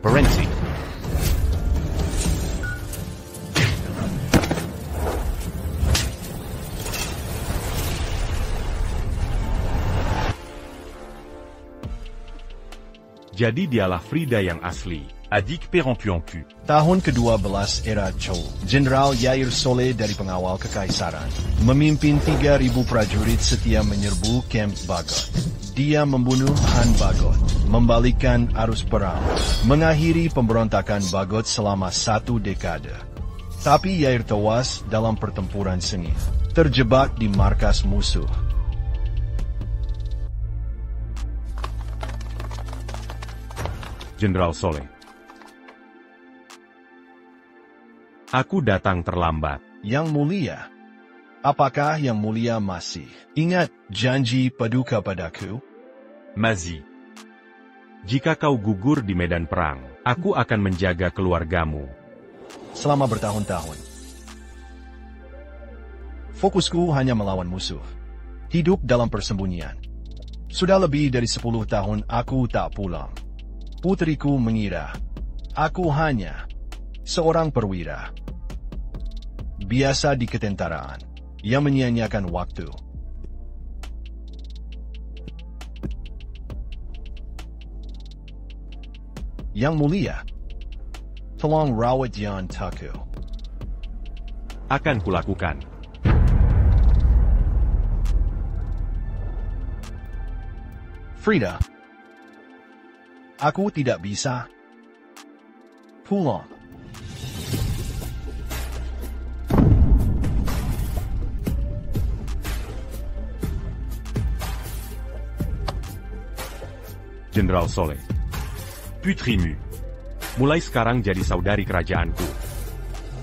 interferensi. Jadi dialah Frida yang asli. Adik perempuanku. Tahun ke-12 era Zhou, Jenderal Yair Soleh dari pengawal kekaisaran memimpin 3.000 prajurit setia menyerbu kamp Bagot. Dia membunuh Han Bagot, membalikkan arus perang, mengakhiri pemberontakan Bagot selama 1 dekade. Tapi Yair tewas dalam pertempuran sengit, terjebak di markas musuh. Jenderal Soleh. Aku datang terlambat. Yang Mulia, apakah Yang Mulia masih ingat janji paduka padaku? Mazi. Jika kau gugur di medan perang, aku akan menjaga keluargamu. Selama bertahun-tahun, fokusku hanya melawan musuh. Hidup dalam persembunyian. Sudah lebih dari 10 tahun aku tak pulang. Putriku mengira aku hanya seorang perwira biasa di ketentaraan yang menyia-nyiakan waktu. Yang Mulia, tolong rawat Yan Taku. Akan kulakukan. Frida, aku tidak bisa pulang. Jenderal Soleh. Putrimu. Mulai sekarang jadi saudari kerajaanku.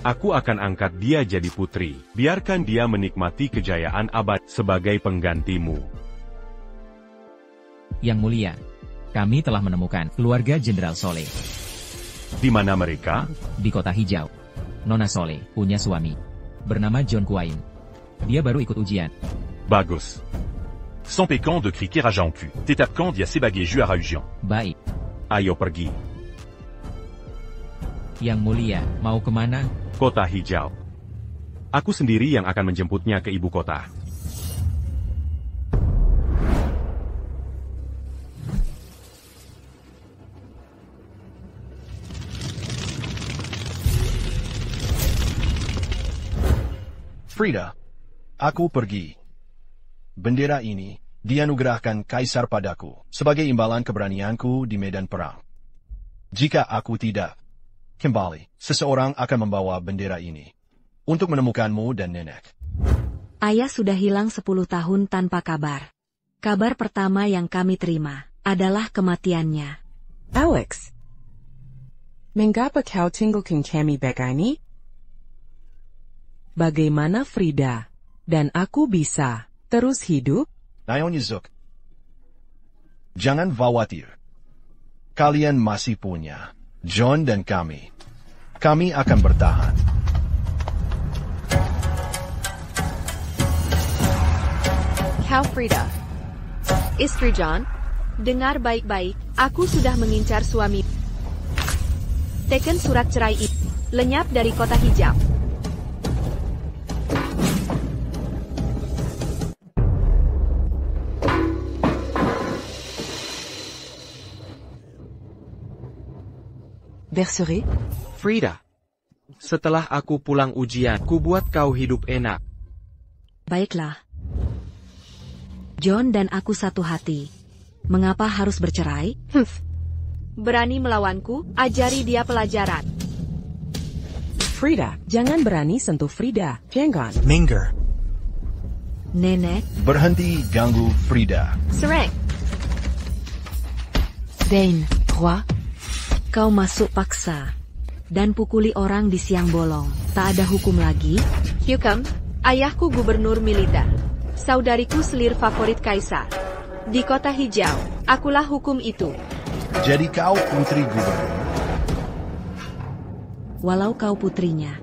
Aku akan angkat dia jadi putri. Biarkan dia menikmati kejayaan abad sebagai penggantimu. Yang Mulia, kami telah menemukan keluarga Jenderal Soleh. Di mana mereka? Di Kota Hijau. Nona Soleh punya suami. Bernama John Quain. Dia baru ikut ujian. Bagus. Sans pécan de criquer à Jean-Pu. Tétapcan dia sebagéju à Raujian. Baik. Ayo pergi. Yang Mulia, mau kemana? Kota Hijau. Aku sendiri yang akan menjemputnya ke ibu kota. Frida, aku pergi. Bendera ini dianugerahkan Kaisar padaku sebagai imbalan keberanianku di medan perang. Jika aku tidak kembali, seseorang akan membawa bendera ini untuk menemukanmu dan nenek. Ayah sudah hilang 10 tahun tanpa kabar. Kabar pertama yang kami terima adalah kematiannya. Alex, mengapa kau tinggalkan kami begini? Bagaimana Frida dan aku bisa terus hidup? Nyonya Zook, jangan khawatir. Kalian masih punya John dan kami. Kami akan bertahan. Kau Frida. Istri John, dengar baik-baik, aku sudah mengincar suami. Teken surat cerai itu. Lenyap dari Kota Hijau. Bercerai? Frida, setelah aku pulang ujian, ku buat kau hidup enak. Baiklah. John dan aku satu hati. Mengapa harus bercerai? Berani melawanku, ajari dia pelajaran. Frida, jangan berani sentuh Frida. Jangan. Minggir. Nenek, Berhenti ganggu Frida. Sereng. Dane, Roi, kau masuk paksa dan pukuli orang di siang bolong. Tak ada hukum lagi? Hukum, ayahku gubernur militer. Saudariku selir favorit kaisar. Di Kota Hijau, akulah hukum itu. Jadi kau putri gubernur. Walau kau putrinya,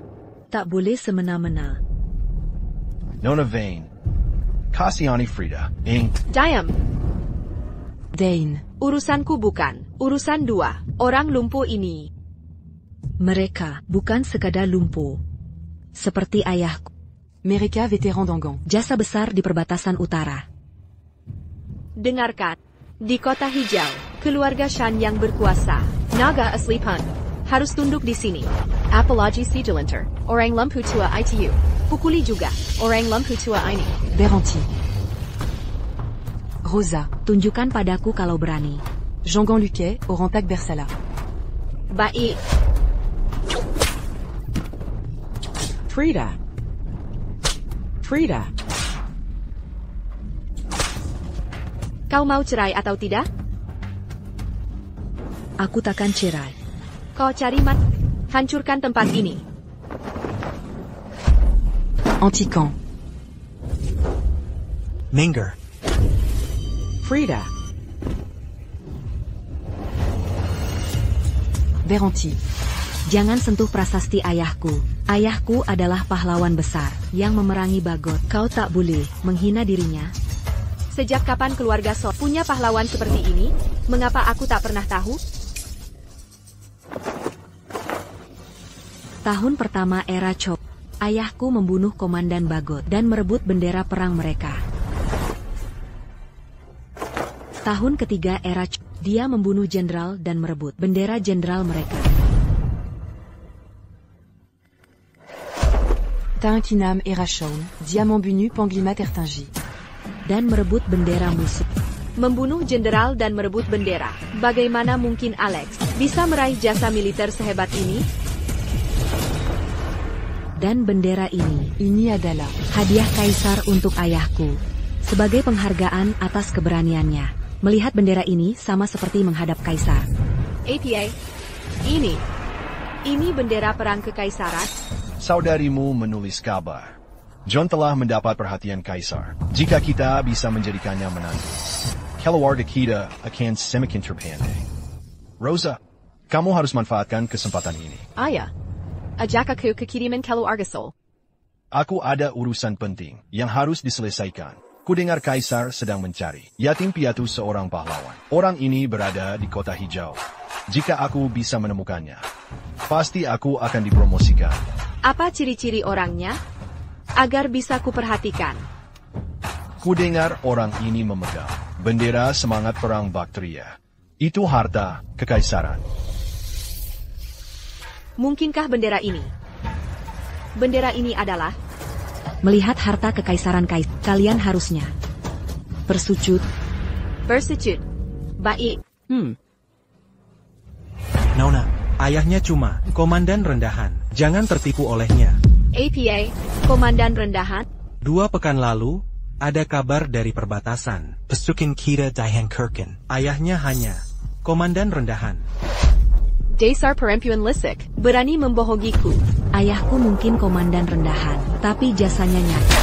tak boleh semena-mena. Nona Vane, kasihani Frida. Diam. Dane, Urusanku bukan. Urusan 2. Orang lumpuh ini. Mereka bukan sekadar lumpuh. Seperti ayahku. Mereka vétéran d'Angan. Jasa besar di perbatasan utara. Dengarkan. Di kota hijau, keluarga Shan yang berkuasa. Naga Aslipan. Harus tunduk di sini. Apalagi Sigilinter. Orang lempu tua itu. Pukuli juga. Orang lempu tua ini. Beranti. Rosa. Tunjukkan padaku kalau berani. Jangan Luquet, Orantak Bersala. Baik. Frida. Frida. Kau mau cerai atau tidak? Aku takkan cerai. Kau cari mat. Hancurkan tempat ini. Antican. Minger. Frida. Beranti. Jangan sentuh prasasti ayahku. Ayahku adalah pahlawan besar yang memerangi Bagot. Kau tak boleh menghina dirinya. Sejak kapan keluarga So punya pahlawan seperti ini? Mengapa aku tak pernah tahu? Tahun pertama era Chou, ayahku membunuh Komandan Bagot dan merebut bendera perang mereka. Tahun ketiga era Chou, dia membunuh jenderal dan merebut bendera jenderal mereka. Tainkinam Erachon, Diamant Bunu Panglimat Ertingi. Dan merebut bendera musuh. Membunuh jenderal dan merebut bendera. Bagaimana mungkin Alex bisa meraih jasa militer sehebat ini? Dan bendera ini adalah hadiah kaisar untuk ayahku. Sebagai penghargaan atas keberaniannya. Melihat bendera ini sama seperti menghadap kaisar. APA. Ini bendera perang kekaisaran. Saudarimu menulis kabar. John telah mendapat perhatian kaisar. Jika kita bisa menjadikannya menantu. Keluarga kita akan semakin terpandai. Rosa, kamu harus manfaatkan kesempatan ini. Ayah. Ajak aku ke kiriman keluarga Sol. Aku ada urusan penting yang harus diselesaikan. Kudengar kaisar sedang mencari yatim piatu seorang pahlawan. Orang ini berada di kota hijau. Jika aku bisa menemukannya, pasti aku akan dipromosikan. Apa ciri-ciri orangnya? Agar bisa kuperhatikan. Kudengar orang ini memegang bendera semangat perang Bactria. Itu harta kekaisaran. Mungkinkah bendera ini? Bendera ini adalah... Melihat harta kekaisaran kalian harusnya bersujud. Bersujud. Baik. Nona, ayahnya cuma komandan rendahan. Jangan tertipu olehnya. APA, komandan rendahan. 2 pekan lalu, ada kabar dari perbatasan. Pesukin kita Dihankurken. Ayahnya hanya komandan rendahan. Dasar perempuan lisik, berani membohongiku. Ayahku mungkin komandan rendahan, tapi jasanya nyata.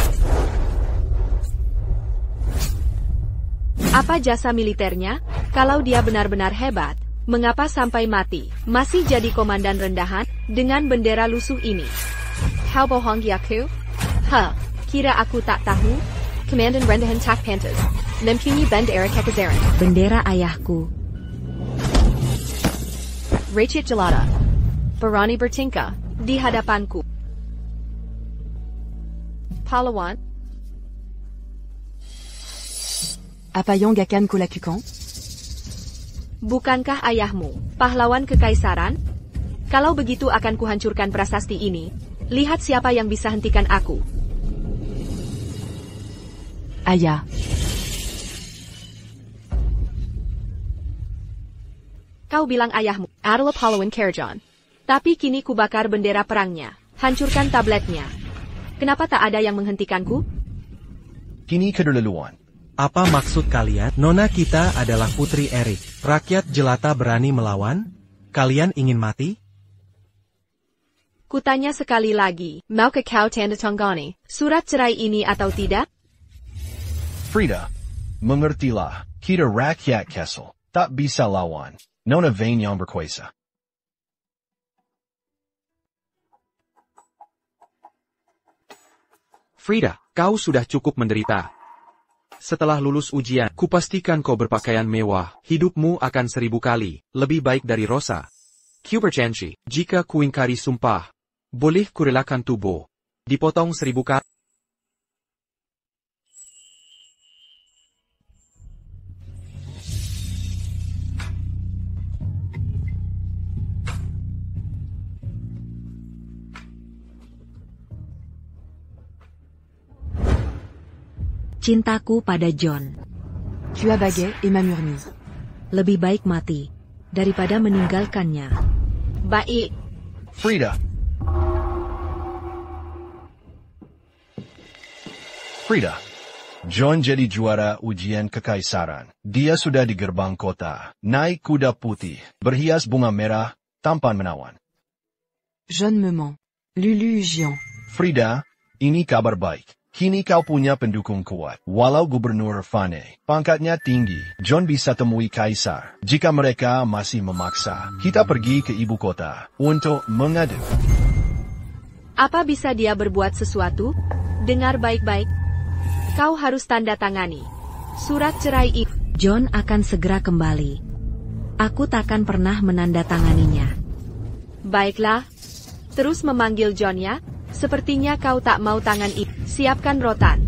Apa jasa militernya? Kalau dia benar-benar hebat, mengapa sampai mati masih jadi komandan rendahan dengan bendera lusuh ini? Kau bohongi aku? Kira aku tak tahu? Komandan rendahan tak pantas mempunyai bendera kekaisaran. Bendera ayahku. Rachit Jelata. Berani bertingkah di hadapanku. Pahlawan. Apa yang akan kulakukan? Bukankah ayahmu pahlawan kekaisaran? Kalau begitu akan kuhancurkan prasasti ini. Lihat siapa yang bisa hentikan aku. Ayah. Kau bilang ayahmu adalah pahlawan Karajan. Tapi kini kubakar bendera perangnya. Hancurkan tabletnya. Kenapa tak ada yang menghentikanku? Kini keterlaluan. Apa maksud kalian? Nona kita adalah Putri Erik. Rakyat jelata berani melawan? Kalian ingin mati? Kutanya sekali lagi, maukah kau tanda tangani surat cerai ini atau tidak? Frida, mengertilah, kita rakyat Kessel, tak bisa lawan. Nona Vain yang berkuasa. Frida, kau sudah cukup menderita. Setelah lulus ujian, kupastikan kau berpakaian mewah. Hidupmu akan 1000 kali lebih baik dari Rosa. Ku berjanji, jika ku ingkari sumpah, boleh kurelakan tubuh. Dipotong 1000 kali. Cintaku pada John. Tu as bagué et m'a murni. Lebih baik mati daripada meninggalkannya. Baik. Frida. Frida. John jadi juara ujian kekaisaran. Dia sudah di gerbang kota, naik kuda putih, berhias bunga merah, tampan menawan. John me ment. Lulu Jian. Frida, ini kabar baik. Kini kau punya pendukung kuat. Walau Gubernur Fane pangkatnya tinggi, John bisa temui kaisar. Jika mereka masih memaksa, kita pergi ke ibu kota untuk mengadu. Apa bisa dia berbuat sesuatu? Dengar baik-baik. Kau harus tanda tangani surat cerai itu. John akan segera kembali. Aku takkan pernah menandatanganinya. Baiklah. Terus memanggil John ya. Sepertinya kau tak mau tangan itu. Siapkan rotan.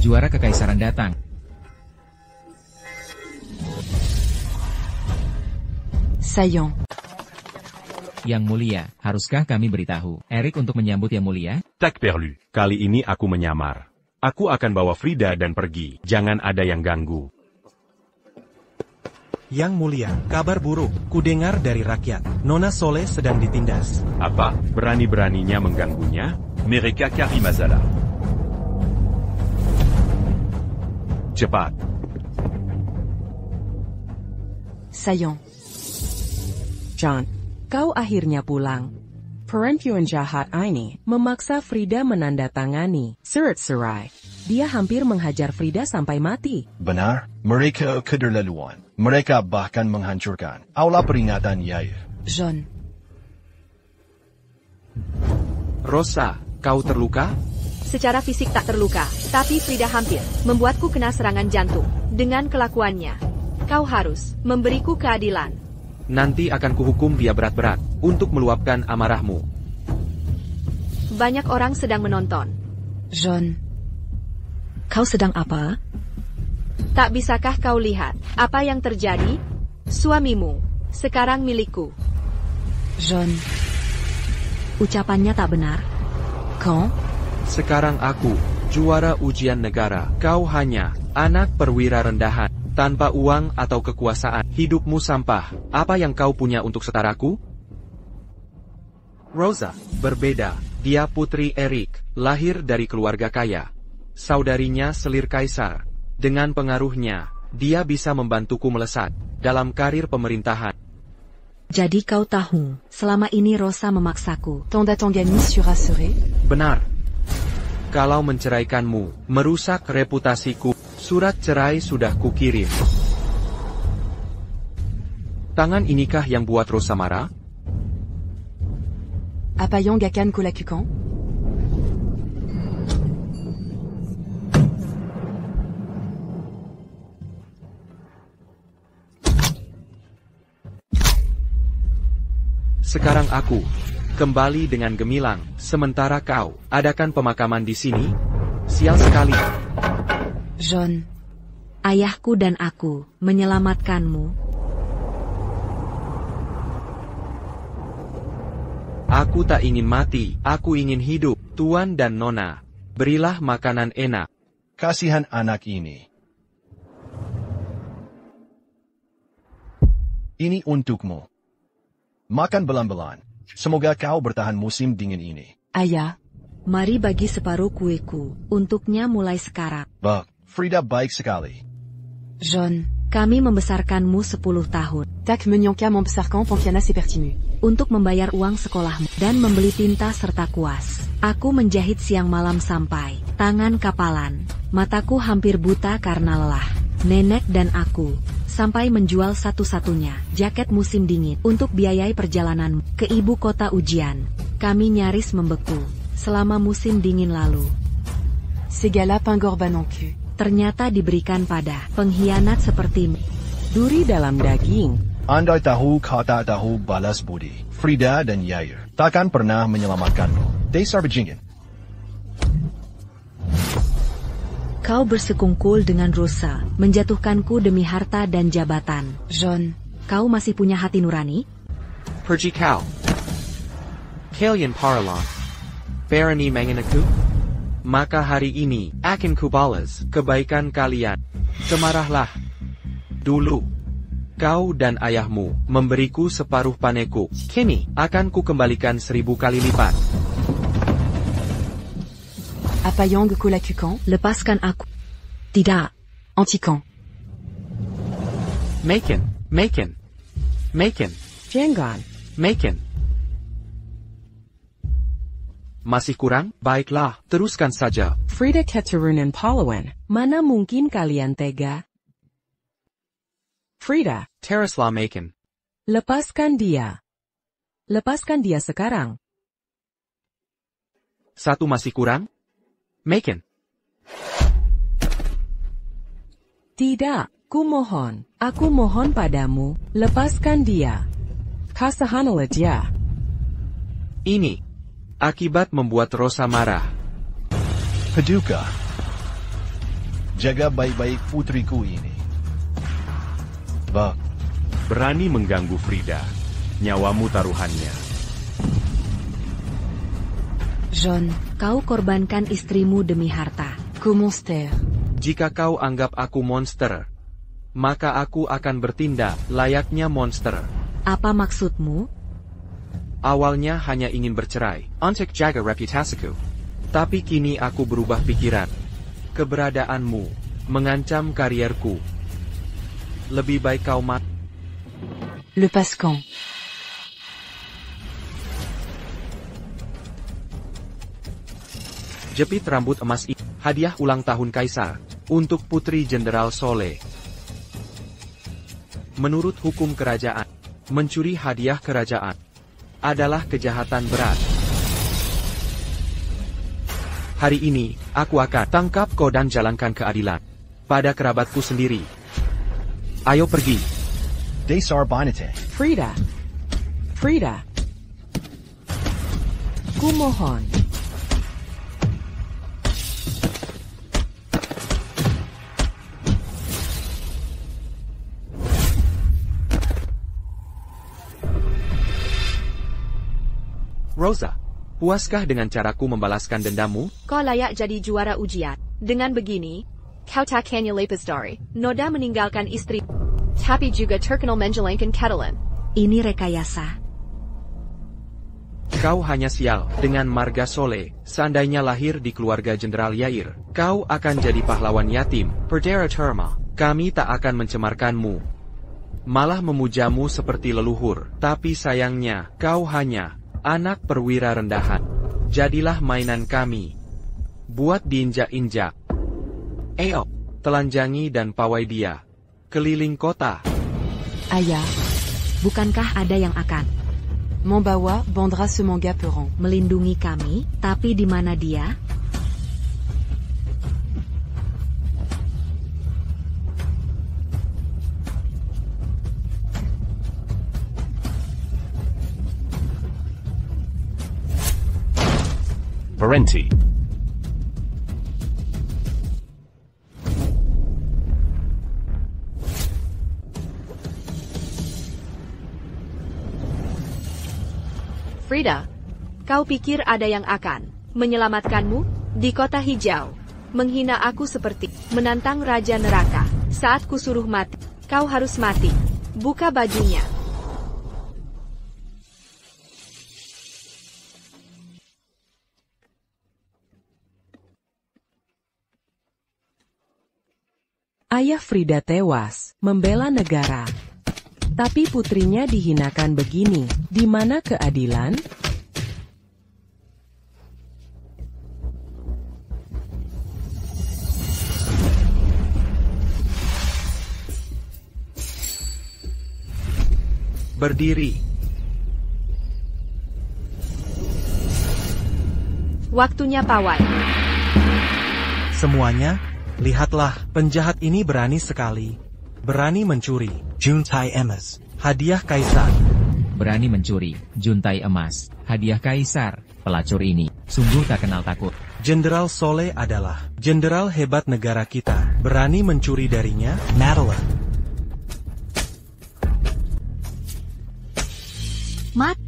Juara kekaisaran datang. Saillant. Yang mulia, haruskah kami beritahu Erik untuk menyambut yang mulia? Tac perlu. Kali ini aku menyamar. Aku akan bawa Frida dan pergi. Jangan ada yang ganggu. Yang mulia, kabar buruk. Kudengar dari rakyat. Nona Soleh sedang ditindas. Apa? Berani-beraninya mengganggunya? Mereka Karimazala. Cepat. Saillant. John, kau akhirnya pulang. Perempuan jahat ini memaksa Frida menandatangani surat cerai. Dia hampir menghajar Frida sampai mati. Benar, mereka keterlaluan. Mereka bahkan menghancurkan aula peringatan Yair. John. Rosa, kau terluka? Secara fisik tak terluka, tapi Frida hampir membuatku kena serangan jantung. Dengan kelakuannya, kau harus memberiku keadilan. Nanti akan kuhukum dia berat-berat untuk meluapkan amarahmu. Banyak orang sedang menonton. John. Kau sedang apa? Tak bisakah kau lihat apa yang terjadi? Suamimu sekarang milikku. John. Ucapannya tak benar. Quand? Sekarang aku, juara ujian negara. Kau hanya anak perwira rendahan. Tanpa uang atau kekuasaan, hidupmu sampah. Apa yang kau punya untuk setaraku? Rosa, berbeda. Dia putri Erik, lahir dari keluarga kaya. Saudarinya selir kaisar. Dengan pengaruhnya, dia bisa membantuku melesat dalam karir pemerintahan. Jadi kau tahu, selama ini Rosa memaksaku. Tanda Tangani sur assuré? Benar. Kalau menceraikanmu, merusak reputasiku. Surat cerai sudah kukirim. Tangan inikah yang buat Rosa marah? Apayant Gakan Kolakukan? Sekarang aku kembali dengan gemilang, sementara kau adakan pemakaman di sini. Sial sekali. John. Ayahku dan aku menyelamatkanmu. Aku tak ingin mati, aku ingin hidup. Tuan dan Nona, berilah makanan enak. Kasihan anak ini. Ini untukmu. Makan belan-belan. Semoga kau bertahan musim dingin ini. Ayah. Mari bagi separuh kueku, untuknya mulai sekarang. Bak, Frida baik sekali. John. Kami membesarkanmu 10 tahun. Tak menyanka membesarkan Pankiana sepertinu. Untuk membayar uang sekolahmu dan membeli tinta serta kuas. Aku menjahit siang malam sampai tangan kapalan. Mataku hampir buta karena lelah. nenek dan aku, sampai menjual satu-satunya jaket musim dingin untuk biayai perjalanan ke ibu kota ujian. Kami nyaris membeku selama musim dingin lalu. Ces gars-là pengorbanan cul. Ternyata diberikan pada pengkhianat sepertimu. Duri dalam daging. Andai tahu kau tak tahu balas budi. Frida dan Yair takkan pernah menyelamatkanmu. Dasar bajingan. Kau bersekungkul dengan Rosa, menjatuhkanku demi harta dan jabatan. John. Kau masih punya hati nurani? Pergi kau. Kalian paralah. Berani mengenaku? Maka hari ini akan kubalas kebaikan kalian. Kemarahlah. Dulu, kau dan ayahmu memberiku separuh paneku. Kini akan kukembalikan 1000 kali lipat. Apayang kulakukan? Lepaskan aku. Tidak. Antikan. Maken. Jangan. Maken. Masih kurang? Baiklah, teruskan saja. Frida keturunan Pahlawan. Mana mungkin kalian tega? Frida, Teruslah Maken. lepaskan dia. Lepaskan dia sekarang. Satu masih kurang? Maken. Tidak, kumohon. Aku mohon padamu, lepaskan dia. Kasihanilah dia. Ini akibat membuat Rosa marah. Paduka, jaga baik-baik putriku ini. Bak, Berani mengganggu Frida. Nyawamu taruhannya. John. Kau korbankan istrimu demi harta. Ku monster. Jika kau anggap aku monster, maka aku akan bertindak layaknya monster. Apa maksudmu? Awalnya hanya ingin bercerai untuk jaga reputasiku. Tapi kini aku berubah pikiran. Keberadaanmu mengancam karierku. Lebih baik kau mati. Lepaskan. Jepit rambut emas ini, hadiah ulang tahun Kaisar, untuk Putri Jenderal Soleh. Menurut hukum kerajaan, mencuri hadiah kerajaan adalah kejahatan berat. Hari ini, aku akan tangkap kau dan jalankan keadilan pada kerabatku sendiri. Ayo pergi. Dasar Binatang. Frida. Kumohon. Rosa, puaskah dengan caraku membalaskan dendammu? Kau layak jadi juara ujian. Dengan begini, kau tak hanya lepas dari noda meninggalkan istri, tapi juga terkenal menjelangkan Catalan. Ini rekayasa. Kau hanya sial dengan marga Soleh. Seandainya lahir di keluarga Jenderal Yair, kau akan jadi pahlawan yatim. Perdera Terma, kami tak akan mencemarkanmu, malah memujamu seperti leluhur. Tapi sayangnya, kau hanya anak perwira rendahan. Jadilah mainan kami. Buat diinjak-injak. Ayo, telanjangi dan pawai dia keliling kota. Ayah. Bukankah ada yang akan Membawa bandera ce manga peron. melindungi kami, tapi di mana dia? Parenti. Frida, kau pikir ada yang akan menyelamatkanmu? Di kota hijau, menghina aku seperti menantang Raja Neraka. Saat kusuruh mati, kau harus mati. Buka bajunya. Ayah Frida tewas, membela negara. Tapi putrinya dihinakan begini, di mana keadilan? Berdiri. Waktunya pawai. Semuanya, lihatlah, penjahat ini berani sekali. Berani mencuri. Juntai emas. Hadiah kaisar. Berani mencuri, juntai emas, hadiah kaisar. Pelacur ini, sungguh tak kenal takut. Jenderal Soleh adalah jenderal hebat negara kita. Berani mencuri darinya, Madeline. Mat,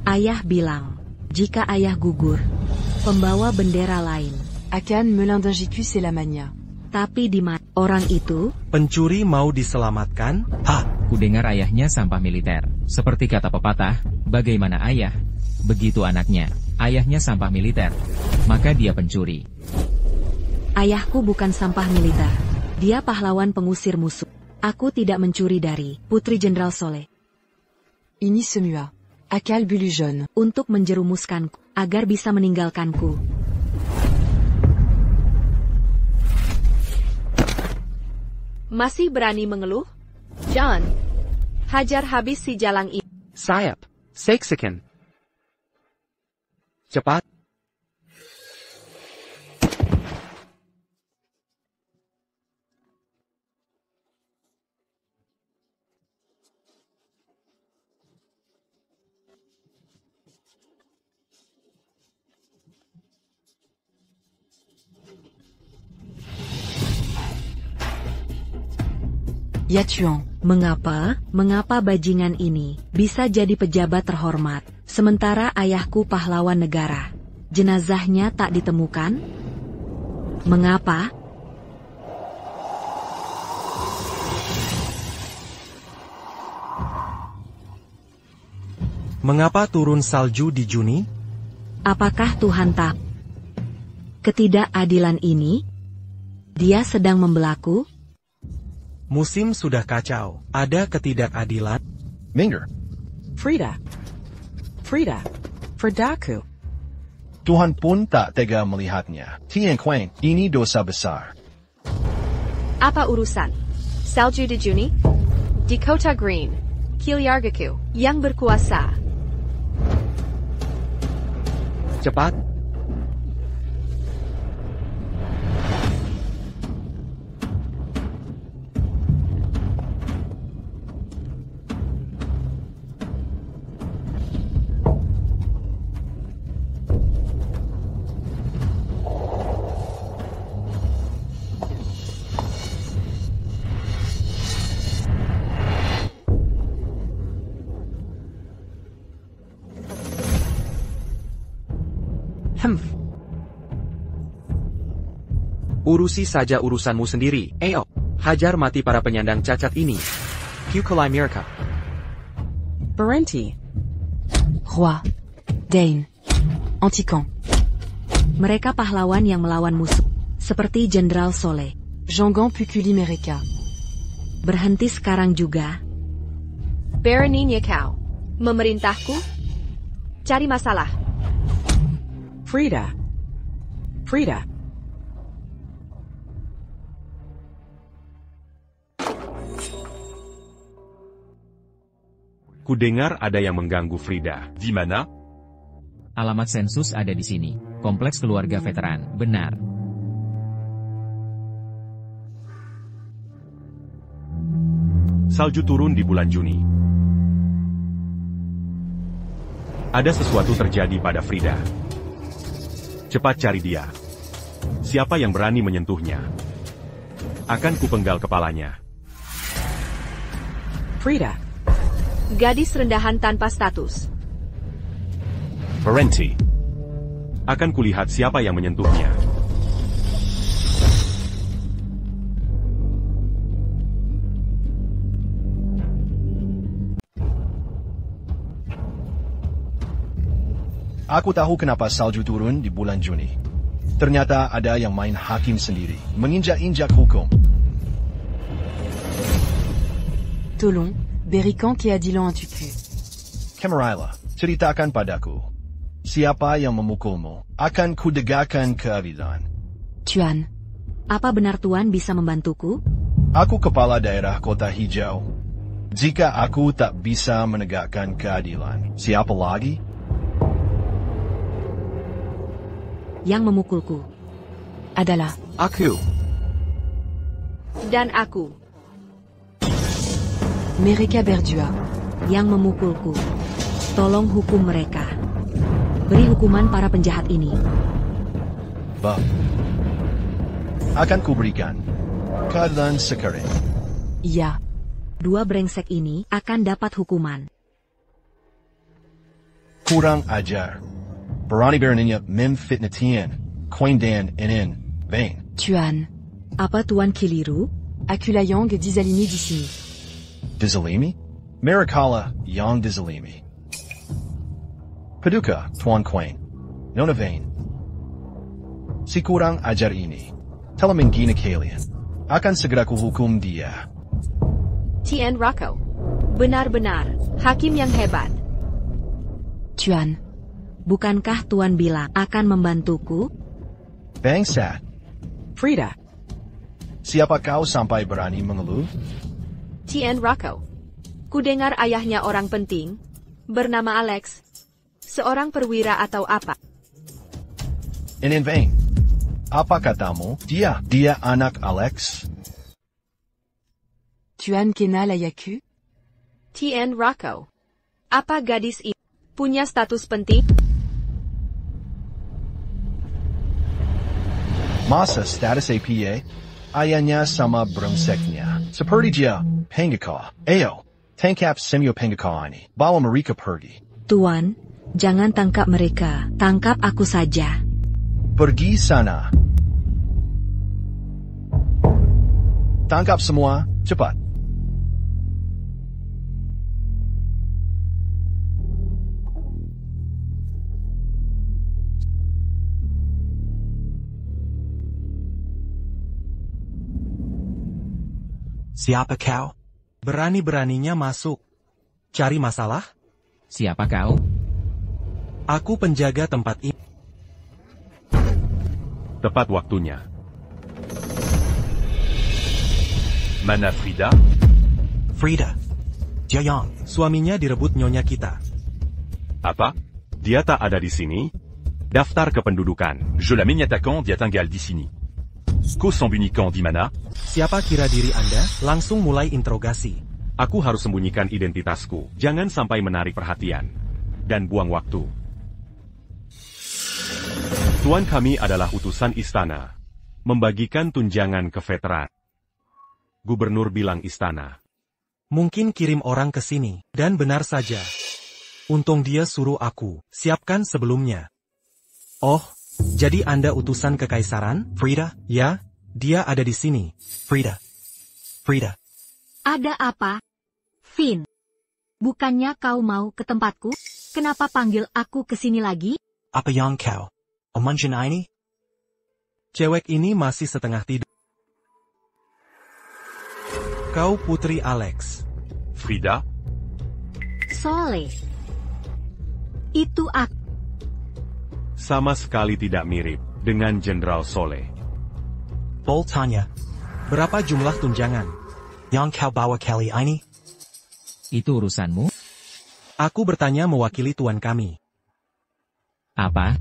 Ayah bilang, jika ayah gugur, pembawa bendera lain. Akan melindungiku selamanya. Tapi di mana orang itu? Pencuri mau diselamatkan? Kudengar ayahnya sampah militer. Seperti kata pepatah, bagaimana ayah? Begitu anaknya, ayahnya sampah militer. Maka dia pencuri. Ayahku bukan sampah militer. Dia pahlawan pengusir musuh. Aku tidak mencuri dari Putri Jenderal Soleh. Ini semua akal bulu jaune. Untuk menjerumuskanku, agar bisa meninggalkanku. Masih berani mengeluh? John, hajar habis si jalang ini. Sayap. Seksikan. Cepat. Ya Chuan. Mengapa bajingan ini bisa jadi pejabat terhormat, sementara ayahku pahlawan negara? Jenazahnya tak ditemukan? Mengapa? Mengapa turun salju di Juni? Apakah Tuhan tak? Ketidakadilan ini? Dia sedang membelaku? Musim sudah kacau. Ada ketidakadilan. Minger, Frida. Fridaku. Tuhan pun tak tega melihatnya. Tian Quang, ini dosa besar. Apa urusan? Salju di Juni? Di Kota Green, Kilyargaku, yang berkuasa. Cepat. Urusi saja urusanmu sendiri. Ayo, hajar mati para penyandang cacat ini. Kukulai Mirka. Berhenti. Roi. Dane. Antican. Mereka pahlawan yang melawan musuh, seperti Jenderal Soleh. Jangan Pukuli mereka. Berhenti sekarang juga. Beraninya kau memerintahku? Cari masalah. Frida. Kudengar ada yang mengganggu Frida. Di mana? Alamat sensus ada di sini. Kompleks keluarga veteran. Benar. Salju turun di bulan Juni. Ada sesuatu terjadi pada Frida. Cepat cari dia. Siapa yang berani menyentuhnya? Akan kupenggal kepalanya. Frida. Gadis rendahan tanpa status. Berhenti. Akan kulihat siapa yang menyentuhnya. Aku tahu kenapa salju turun di bulan Juni. Ternyata ada yang main hakim sendiri, menginjak-injak hukum. Tolong, Berrican qui a dit l'an un tucu. Camarilla, ceritakan padaku. Siapa yang memukulmu? Akan kutegakkan keadilan. Tuan, apa benar Tuan bisa membantuku? Aku kepala daerah Kota Hijau. Jika aku tak bisa menegakkan keadilan, siapa lagi? Yang memukulku adalah Aku. Dan aku. Mereka berdua. Yang memukulku. Tolong hukum mereka. Beri hukuman para penjahat ini. Bah. Akan kuberikan keadilan sekarang. Iya. Dua brengsek ini akan dapat hukuman. Kurang ajar. Berani beraninya memfitnahkan Koin dan Inen Vain. Tuan, apa Tuan keliru? Akulayong dizalimi di sini. Dizalimi? Marikala yang dizalimi. Paduka, Tuan Koin. Nona Vain. Si kurang ajar ini telah menghina kalian. Akan segera kuhukum dia. Tien Rocco. Benar-benar, hakim yang hebat. Tuan, bukankah Tuan bilang akan membantuku? Bangsat. Frida. Siapa kau sampai berani mengeluh? Tien Rocco. Kudengar ayahnya orang penting, bernama Alex. Seorang perwira atau apa? Inen Vain. Apa katamu? Dia anak Alex? Tuan kenal ayahku? Tien Rocco. Apa gadis ini punya status penting? Masa status APA? Ayahnya sama brengseknya. Seperti dia, Pengaka. Ayo, tangkap semua Pengaka ini. Bawa mereka pergi. Tuan, jangan tangkap mereka. Tangkap aku saja. Pergi sana. Tangkap semua, cepat. Siapa kau? Berani-beraninya masuk. Cari masalah? Siapa kau? Aku penjaga tempat ini. Tepat waktunya. Mana Frida? Frida. Jiayang. Suaminya direbut nyonya kita. Apa? Dia tak ada di sini? Daftar kependudukan. Je la Meignatakan Diatingal Dissini. Ko Sambunikan Dimana? Siapa kira diri Anda? Langsung mulai interogasi. Aku harus sembunyikan identitasku. Jangan sampai menarik perhatian. Dan buang waktu. Tuan kami adalah utusan istana. Membagikan tunjangan ke veteran. Gubernur bilang istana. Mungkin kirim orang ke sini. Dan benar saja. Untung dia suruh aku. Siapkan sebelumnya. Oh. Jadi Anda utusan kekaisaran, Frida? Ya, dia ada di sini. Frida. Frida. Ada apa? Finn. Bukannya kau mau ke tempatku? Kenapa panggil aku ke sini lagi? Apa yang kau? Omanjin ini? Cewek ini masih setengah tidur. Kau putri Alex. Frida? Soleh. Itu aku. Sama sekali tidak mirip dengan Jenderal Soleh. Paul tanya. Berapa jumlah tunjangan yang kau bawa kali ini? Itu urusanmu? Aku bertanya mewakili tuan kami. Apa?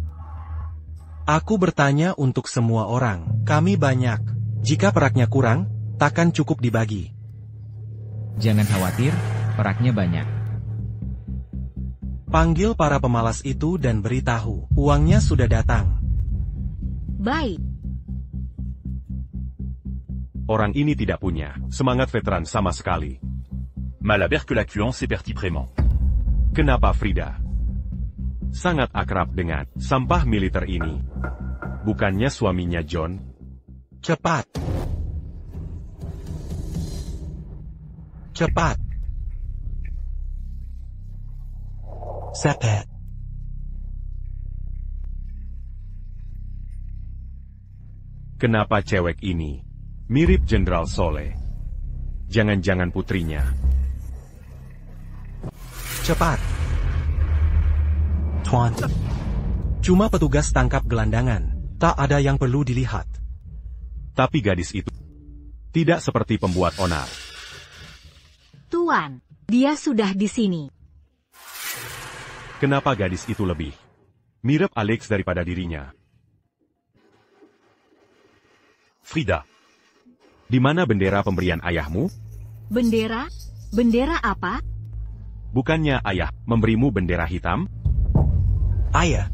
Aku bertanya untuk semua orang. Kami banyak. Jika peraknya kurang, takkan cukup dibagi. Jangan khawatir, peraknya banyak. Panggil para pemalas itu dan beritahu, uangnya sudah datang. Baik. Orang ini tidak punya semangat veteran sama sekali. Malaber que la cuance est pertiprement. Kenapa Frida sangat akrab dengan sampah militer ini? Bukannya suaminya John? Cepat. Cepat. Sepet. Kenapa cewek ini mirip Jenderal Soleh? Jangan-jangan putrinya. Cepat. Tuan. Cuma petugas tangkap gelandangan. Tak ada yang perlu dilihat. Tapi gadis itu tidak seperti pembuat onar. Tuan, dia sudah di sini. Kenapa gadis itu lebih mirip Alex daripada dirinya? Frida. Di mana bendera pemberian ayahmu? Bendera? Bendera apa? Bukannya ayah memberimu bendera hitam? Ayah.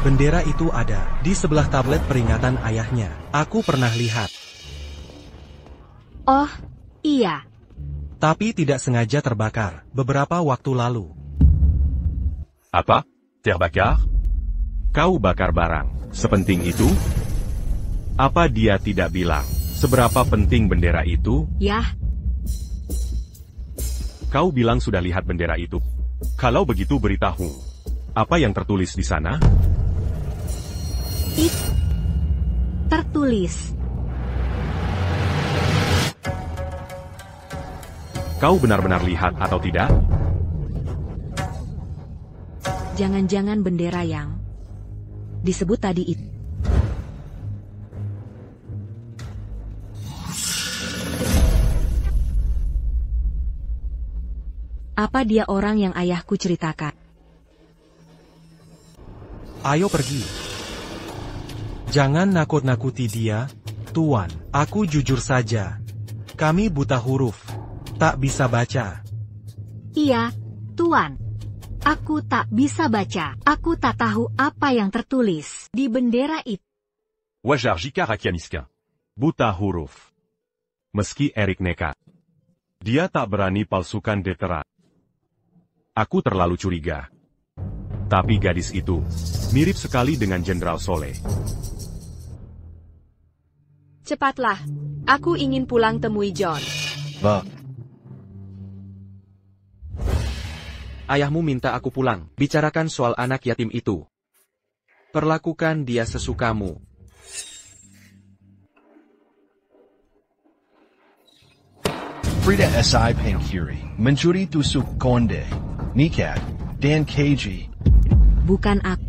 Bendera itu ada di sebelah tablet peringatan ayahnya. Aku pernah lihat. Oh, iya. Tapi tidak sengaja terbakar beberapa waktu lalu. Apa? Terbakar? Kau bakar barang sepenting itu? Apa dia tidak bilang seberapa penting bendera itu? Yah. Kau bilang sudah lihat bendera itu. Kalau begitu beritahu. Apa yang tertulis di sana? Tertulis. Kau benar-benar lihat atau tidak? Jangan-jangan bendera yang disebut tadi itu. Apa dia orang yang ayahku ceritakan? Ayo pergi. Jangan nakut-nakuti dia, Tuan. Aku jujur saja. Kami buta huruf. Tak bisa baca. Iya, Tuan. Aku tak bisa baca. Aku tak tahu apa yang tertulis di bendera itu. Wajar jika rakyat miskin. Buta huruf. Meski Erik nekat, dia tak berani palsukan detera. Aku terlalu curiga. Tapi gadis itu mirip sekali dengan Jenderal Soleh. Cepatlah. Aku ingin pulang temui John. Ayahmu minta aku pulang. Bicarakan soal anak yatim itu. Perlakukan dia sesukamu. Frida S.I. Pankiri mencuri tusuk konde, Nikat, dan KG. Bukan aku.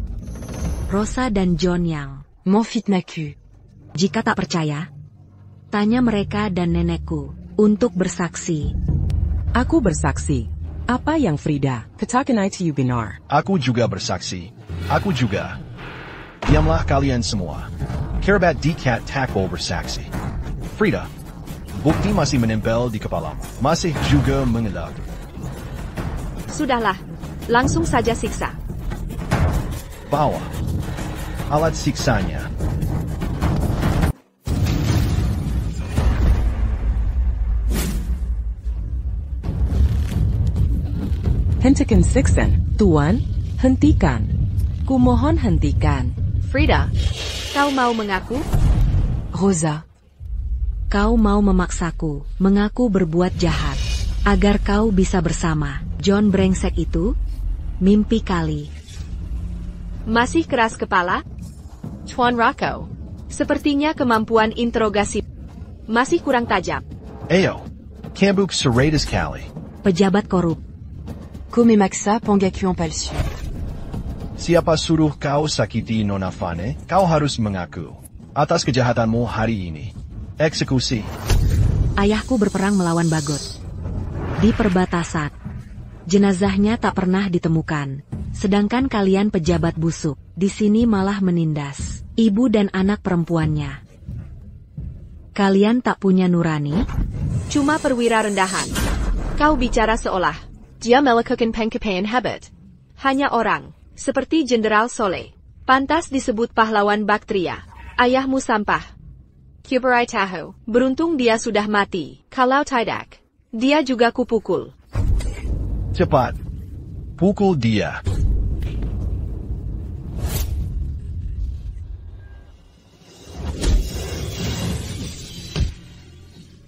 Rosa dan John yang memfitnahku. Jika tak percaya, tanya mereka dan nenekku untuk bersaksi. Aku bersaksi. Apa yang Frida katakan itu benar? Aku juga bersaksi. Aku juga. Diamlah kalian semua. Kerabat Dikat Takbol bersaksi. Frida, bukti masih menempel di kepalamu. Masih juga mengelak. Sudahlah. Langsung saja siksa. Bawa alat siksanya. Hentikan siksan. Tuan, hentikan. Kumohon hentikan. Frida, kau mau mengaku? Rosa, Kau mau memaksaku mengaku berbuat jahat agar kau bisa bersama John brengsek itu? Mimpi kali. Masih keras kepala? Tuan Rocco, sepertinya kemampuan interogasi masih kurang tajam. Ayo, kambuk seredas kali. Pejabat korup. kumimaksa penggakuan palsu. Siapa suruh kau sakiti Nona Fane? Kau harus mengaku atas kejahatanmu hari ini. Eksekusi. Ayahku berperang melawan Bagot. Di perbatasan. Jenazahnya tak pernah ditemukan. Sedangkan kalian pejabat busuk, di sini malah menindas ibu dan anak perempuannya. Kalian tak punya nurani? Cuma perwira rendahan. Kau bicara seolah dia melakukan pengkapaian hebat. Hanya orang seperti Jenderal Soleh pantas disebut pahlawan Baktria. Ayahmu sampah. Kuberai Tahoe, beruntung dia sudah mati. Kalau tidak, dia juga kupukul. Cepat, pukul dia.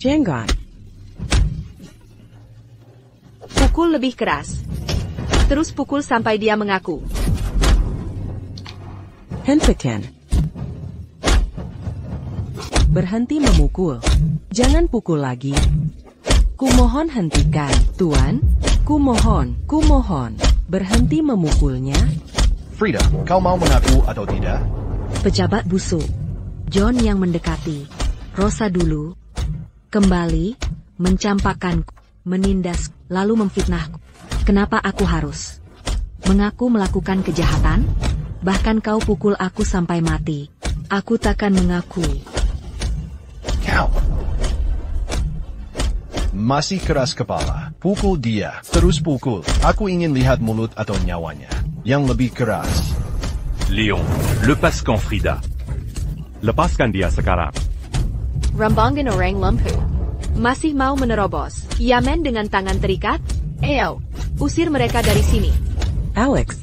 Jangan. Pukul lebih keras. Terus pukul sampai dia mengaku. Hentikan. Berhenti memukul. Jangan pukul lagi. Kumohon hentikan, Tuan. Kumohon. Berhenti memukulnya. Frida, kau mau mengaku atau tidak? Pejabat busuk. John yang mendekati. Rosa dulu. Kembali, mencampakkanku, menindas, lalu memfitnahku. Kenapa aku harus mengaku melakukan kejahatan? Bahkan kau pukul aku sampai mati. Aku takkan mengaku. Kau masih keras kepala. Pukul dia. Terus pukul. Aku ingin lihat mulut atau nyawanya yang lebih keras. Léon, lepaskan Frida. Lepaskan dia sekarang. Rambangan orang lempu. Masih mau menerobos. Yamen dengan tangan terikat? Ayo, usir mereka dari sini. Alex,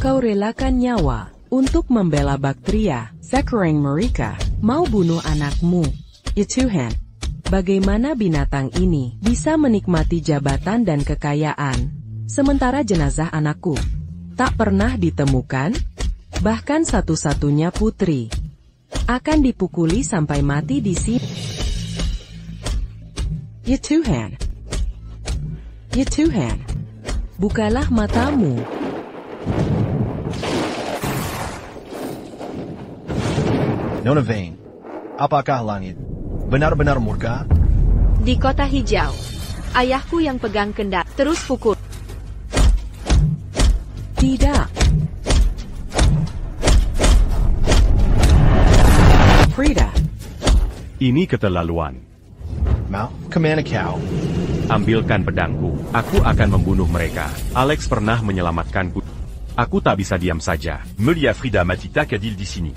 kau relakan nyawa untuk membela Bactria. Sekarang mereka mau bunuh anakmu. Ya Tuhan, bagaimana binatang ini bisa menikmati jabatan dan kekayaan, sementara jenazah anakku tak pernah ditemukan? Bahkan satu-satunya putri akan dipukuli sampai mati di sini. Ya Tuhan. Ya Tuhan. Bukalah matamu. Nona Vane, apakah langit benar-benar murka? Di kota hijau. Ayahku yang pegang kendang. Terus pukul. Tidak. Frida. Ini keterlaluan. Mau kemana kau? Ambilkan pedangku. Aku akan membunuh mereka. Alex pernah menyelamatkanku. Aku tak bisa diam saja. Melia Frida Matita Kadil di sini.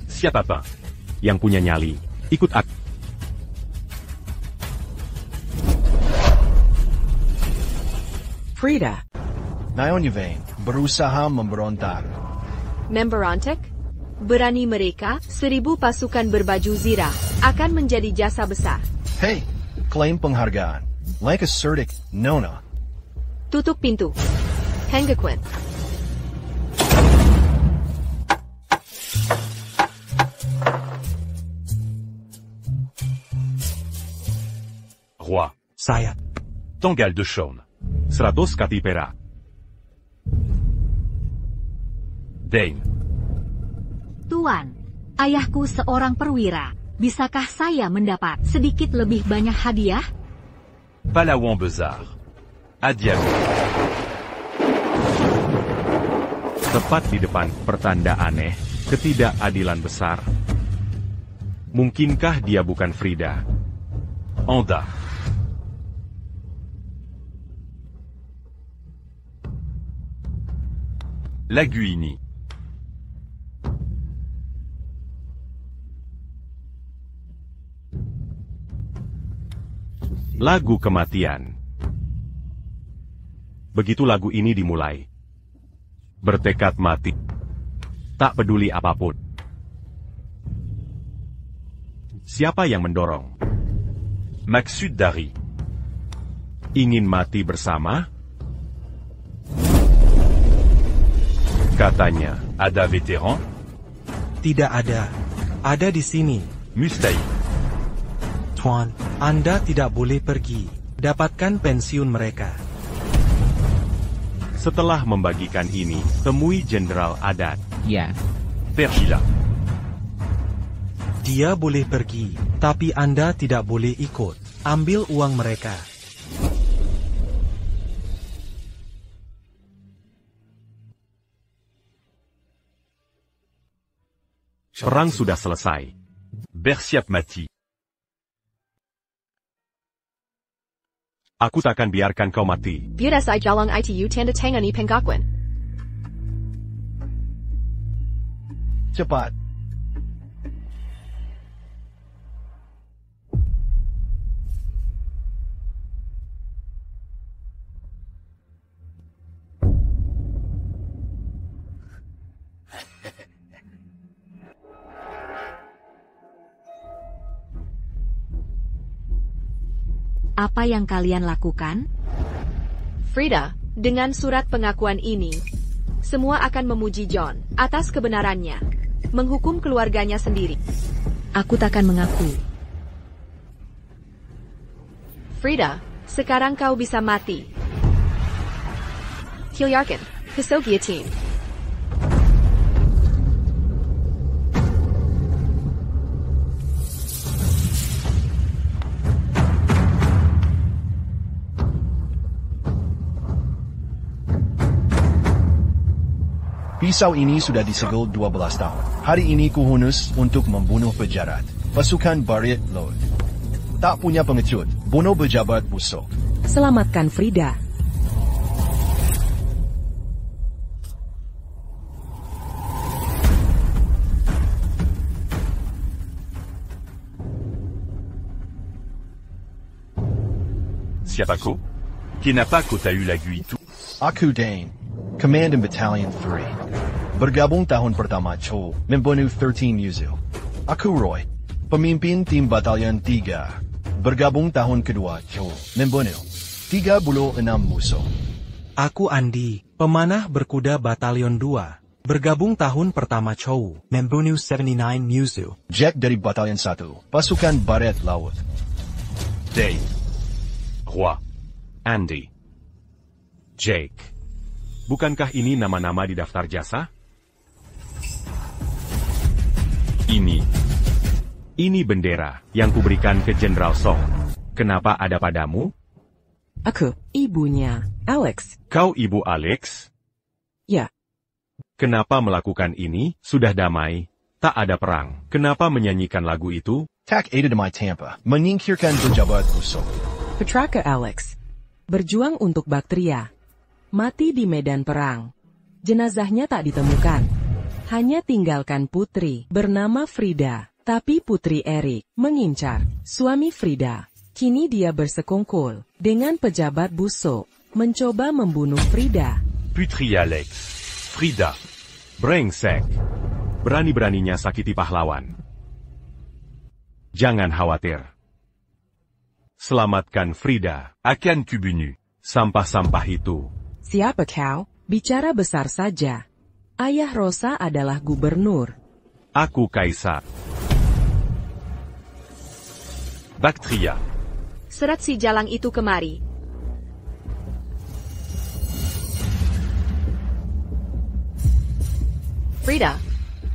Siapa apa? Yang punya nyali, ikut aku. Frida. Naonya Vane berusaha memberontak. Memberontak? Berani mereka, 1000 pasukan berbaju zirah, akan menjadi jasa besar. Hey, klaim penghargaan. Like a cerdik, Nona. Tutup pintu. Hengequin. Roi. Saya. Tangal de Chaume. 100 kati perak. Dane. Tuan, ayahku seorang perwira. Bisakah saya mendapat sedikit lebih banyak hadiah? Palawan Bezard. Adiago. Tepat di depan pertanda aneh, ketidakadilan besar. Mungkinkah dia bukan Frida? Anda. Laguini. Lagu kematian. Begitu lagu ini dimulai. Bertekad mati. Tak peduli apapun. Siapa yang mendorong? Maksud Dari. Ingin mati bersama? Katanya. Ada veteran? Tidak ada. Ada di sini. Mustahil. Tuan, Anda tidak boleh pergi. Dapatkan pensiun mereka. Setelah membagikan ini, temui Jenderal Adat. Ya. Pergila. Dia boleh pergi, tapi Anda tidak boleh ikut. Ambil uang mereka. Perang sudah selesai. Bersiap mati. Aku takkan biarkan kau mati. Biar saya jalan itu tanda tangani pengakuan. Cepat. Apa yang kalian lakukan? Frida, dengan surat pengakuan ini, semua akan memuji John atas kebenarannya, menghukum keluarganya sendiri. Aku takkan mengaku. Frida, sekarang kau bisa mati. Hilyarkin, Keso Guillotine. Pisau ini sudah disegel 12 tahun. Hari ini kuhunus untuk membunuh pejabat. Pasukan Bariat Lord. Tak punya pengecut, bunuh pejabat busuk. Selamatkan Frida. Siapa kau? Kenapa kau tak lagu itu? Aku Dane, Command in Battalion 3. Bergabung tahun pertama Cho, membunuh 13 musuh. Aku Roy, pemimpin tim Batalion 3. Bergabung tahun kedua Cho, membunuh 36 musuh. Aku Andi, pemanah berkuda Batalion 2. Bergabung tahun pertama Chow, membunuh 79 musuh. Jack dari Batalion 1, pasukan Barat Laut. Dave. Roy. Andy. Jake. Bukankah ini nama-nama di daftar jasa? Ini bendera yang kuberikan ke Jenderal Song. Kenapa ada padamu? Aku, ibunya, Alex. Kau ibu Alex? Ya. Kenapa melakukan ini? Sudah damai. Tak ada perang. Kenapa menyanyikan lagu itu? Tak ada damai Tampa, menyingkirkan pejabat busuk. Petraka Alex. Berjuang untuk Bactria. Mati di medan perang. Jenazahnya tak ditemukan. Hanya tinggalkan putri bernama Frida. Tapi putri Eric mengincar suami Frida. Kini dia bersekongkol dengan pejabat busuk, mencoba membunuh Frida. Putri Alex. Frida. Brengsek. Berani-beraninya sakiti pahlawan. Jangan khawatir. Selamatkan Frida. Akan kubunu. Sampah-sampah itu. Siapa kau? Bicara besar saja. Ayah Rosa adalah gubernur. Aku kaisar. Bactria. Seret si jalang itu kemari. Frida,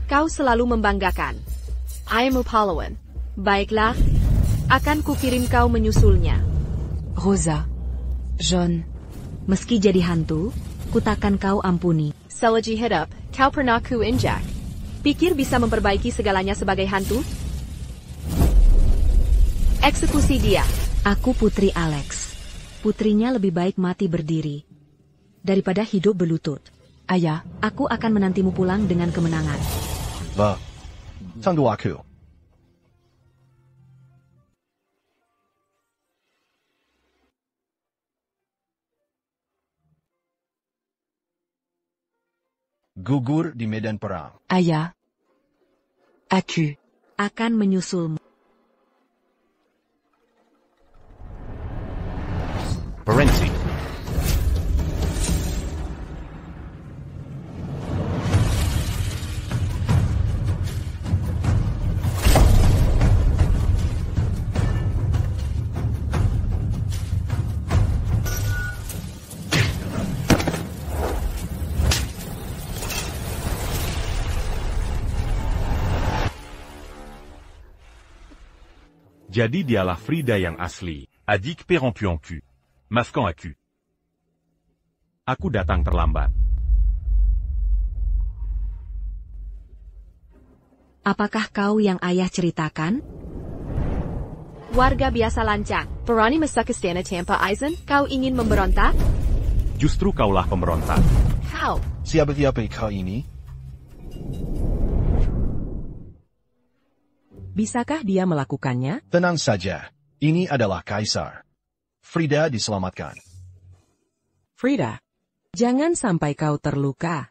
kau selalu membanggakan. I am a pahlawan. Baiklah, akan kukirim kau menyusulnya. Rosa, John, meski jadi hantu, kutakkan kau ampuni. Selagi hidup, kau pernah ku injak. Pikir bisa memperbaiki segalanya sebagai hantu? Eksekusi dia. Aku putri Alex. Putrinya lebih baik mati berdiri daripada hidup berlutut. Ayah, aku akan menantimu pulang dengan kemenangan. Tunggu aku. Gugur di medan perang. Ayah, aku akan menyusulmu. Parenti. Jadi dialah Frida yang asli. Adik perempu en cul. Mafkan aku. Aku datang terlambat. Apakah kau yang ayah ceritakan? Warga biasa lancang. Berani masuk istana tanpa izin? Kau ingin memberontak? Justru kaulah pemberontak. Kau. Siapa kau ini? Bisakah dia melakukannya? Tenang saja. Ini adalah kaisar. Frida diselamatkan. Frida, jangan sampai kau terluka.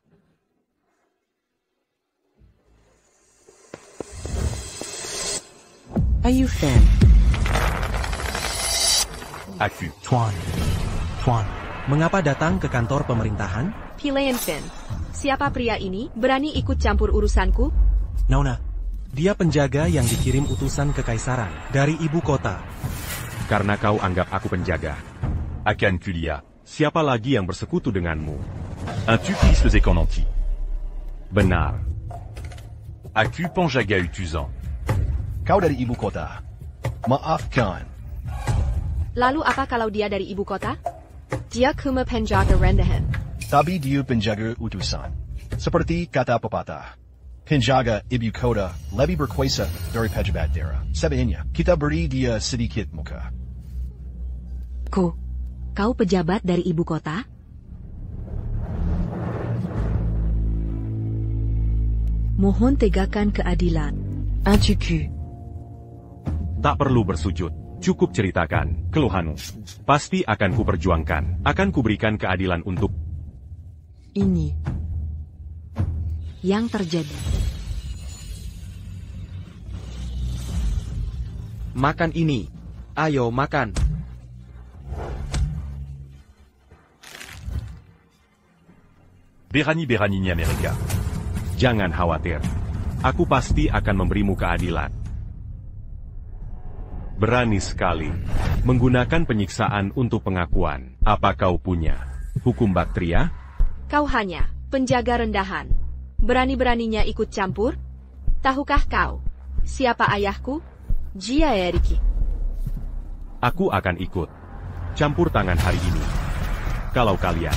Ayu Fan. Aku. Tuan. Mengapa datang ke kantor pemerintahan? Pilean Finn. Siapa pria ini? Berani ikut campur urusanku? Nona, dia penjaga yang dikirim utusan kekaisaran dari ibu kota. Karena kau anggap aku penjaga. Akan kuliah. Siapa lagi yang bersekutu denganmu? Un tu qui se faisait qu'en anti. Benar. Aku penjaga utusan. Kau dari ibu kota. Maafkan. Lalu apa kalau dia dari ibu kota? Dia cuma penjaga rendahan. Tapi dia penjaga utusan. Seperti kata pepatah, penjaga ibu kota lebih berkuasa dari pejabat daerah. Sebaiknya, kita beri dia sedikit muka. Kau pejabat dari ibu kota? Mohon tegakkan keadilan. Tak perlu bersujud. Cukup ceritakan keluhanmu. Pasti akan kuperjuangkan. Akan kuberikan keadilan untuk Ini. Yang terjadi. Makan ini. Ayo makan. Berani America. Jangan khawatir. Aku pasti akan memberimu keadilan. Berani sekali. Menggunakan penyiksaan untuk pengakuan. Apa kau punya? Hukum Baktria? Kau hanya penjaga rendahan. Berani-beraninya ikut campur? Tahukah kau siapa ayahku? Jia Eriki. Aku akan ikut. Campur tangan hari ini. Kalau kalian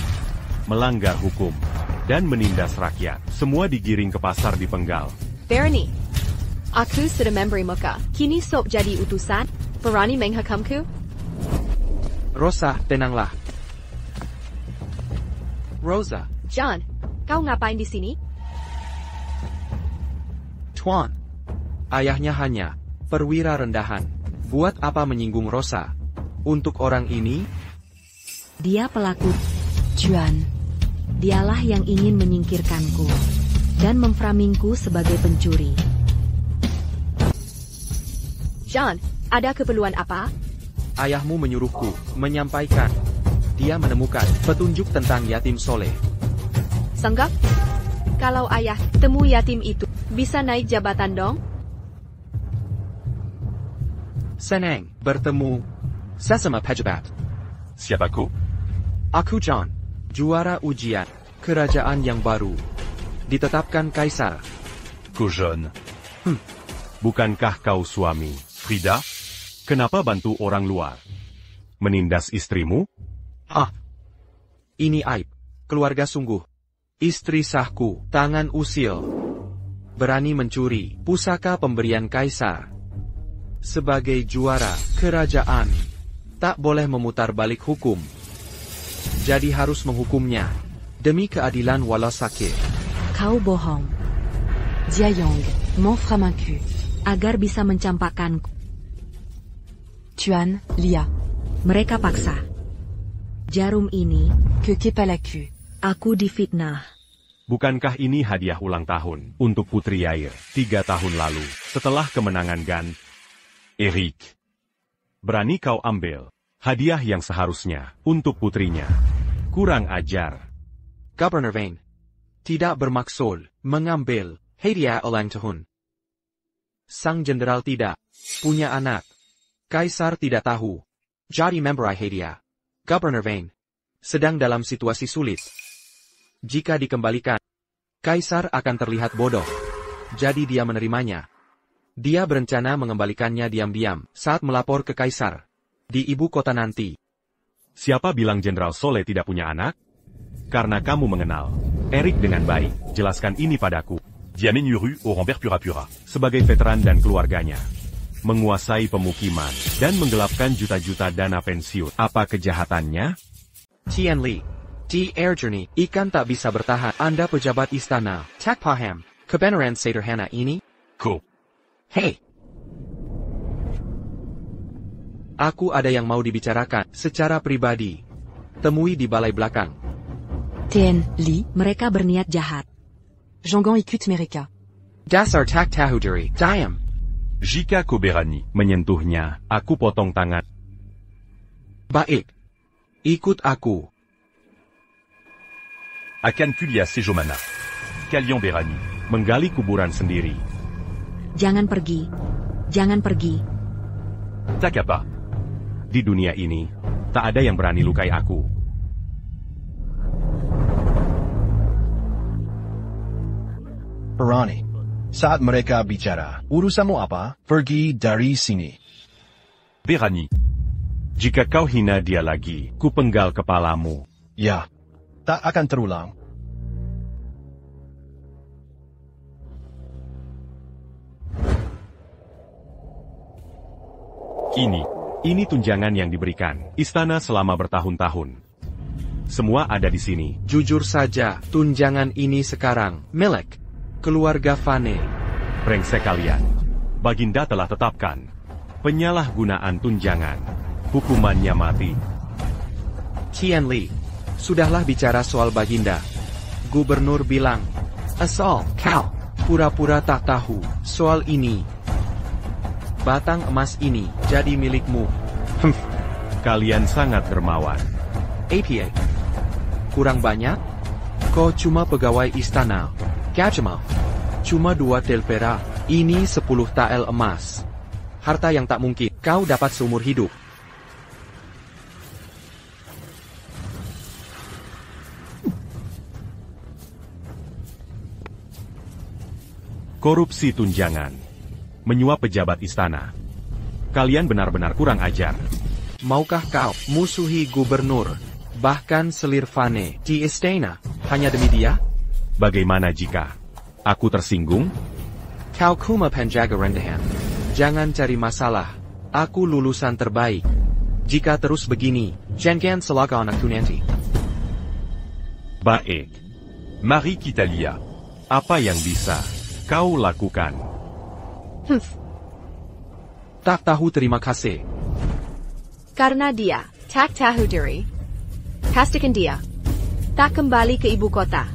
melanggar hukum dan menindas rakyat, semua digiring ke pasar dipenggal. Berani. Aku sudah memberi muka. Kini sok jadi utusan. Berani menghukumku? Rosa, tenanglah. Rosa. John, kau ngapain di sini? Tuan. Ayahnya hanya perwira rendahan. Buat apa menyinggung Rosa? Untuk orang ini? Dia pelaku. Juan. Dialah yang ingin menyingkirkanku dan memframingku sebagai pencuri. John, ada keperluan apa? Ayahmu menyuruhku menyampaikan. Dia menemukan petunjuk tentang yatim soleh. Senggak? Kalau ayah temu yatim itu, bisa naik jabatan dong? Senang bertemu sesama pejabat. Siapa kau? Aku John, juara ujian kerajaan yang baru. Ditetapkan kaisar. Kau jeune. Bukankah kau suami? Frida? Kenapa bantu orang luar? Menindas istrimu? Ini aib. Keluarga sungguh. Istri sahku, tangan usil. Berani mencuri pusaka pemberian kaisar. Sebagai juara kerajaan, tak boleh memutar balik hukum. Jadi harus menghukumnya. Demi keadilan walau sakit. Kau bohong. Jiayong, mon frère vaincu. Agar bisa mencampakkanku. Tuan, Lia. Mereka paksa. Jarum ini, Que kepalaku. aku difitnah. Bukankah ini hadiah ulang tahun untuk Putri Yair 3 tahun lalu, setelah kemenangan Gan? Eric, berani kau ambil hadiah yang seharusnya untuk putrinya. Kurang ajar. Governor Vane. Tidak bermaksud mengambil hadiah ulang tahun. Sang jenderal tidak punya anak. Kaisar tidak tahu. Jadi memberi hadiah. Governor Vane sedang dalam situasi sulit. Jika dikembalikan, Kaisar akan terlihat bodoh. Jadi dia menerimanya. Dia berencana mengembalikannya diam-diam saat melapor ke Kaisar. Di ibu kota nanti. Siapa bilang Jenderal Soleh tidak punya anak? Karena kamu mengenal Eric dengan baik, jelaskan ini padaku. Diamenuru au Rambert Pura-Pura. Sebagai veteran dan keluarganya, menguasai pemukiman dan menggelapkan juta-juta dana pensiun. Apa kejahatannya? Tian Li. Di Air Journey, ikan tak bisa bertahan. Anda pejabat istana. Tak paham kebenaran sederhana ini? Kau. Hei. Aku ada yang mau dibicarakan secara pribadi. Temui di balai belakang. Tian Li. Mereka berniat jahat. Jongon ikut mereka. Dasar tak tahu diri. Diam. Jika kau berani Menyentuhnya, aku potong tangan. Baik. Ikut aku. Akan Kulia Sejomana. Kalian berani Menggali kuburan sendiri. Jangan pergi. Jangan pergi. Tak apa. Di dunia ini, tak ada yang berani lukai aku. Berani. Saat mereka bicara, urusanmu apa? Pergi dari sini. Berani. Jika kau hina dia lagi, ku penggal kepalamu. Ya, tak akan terulang. Ini tunjangan yang diberikan istana selama bertahun-tahun. Semua ada di sini. Jujur saja, tunjangan ini sekarang milik keluarga Fane. Brengsek kalian. Baginda telah tetapkan penyalahgunaan tunjangan. Hukumannya mati. Qianli, sudahlah bicara soal Baginda. Gubernur bilang, asal kau pura-pura tak tahu soal ini. Batang emas ini jadi milikmu. Kalian sangat dermawan. APA. Kurang banyak? Kau cuma pegawai istana. Gajamal. Cuma 2 tel perak. Ini 10 tael emas. Harta yang tak mungkin kau dapat seumur hidup. Korupsi tunjangan. Menyuap pejabat istana. Kalian benar-benar kurang ajar. Maukah kau musuhi gubernur, bahkan selir Fane di istana, hanya demi dia? Bagaimana jika aku tersinggung? Kau cuma penjaga rendahan. Jangan cari masalah. Aku lulusan terbaik. Jika terus begini, jangan celaka anakku nanti. Baik. Marie Kitalia. Apa yang bisa kau lakukan? Tak tahu terima kasih. Karena dia tak tahu diri. Pastikan dia tak kembali ke ibu kota.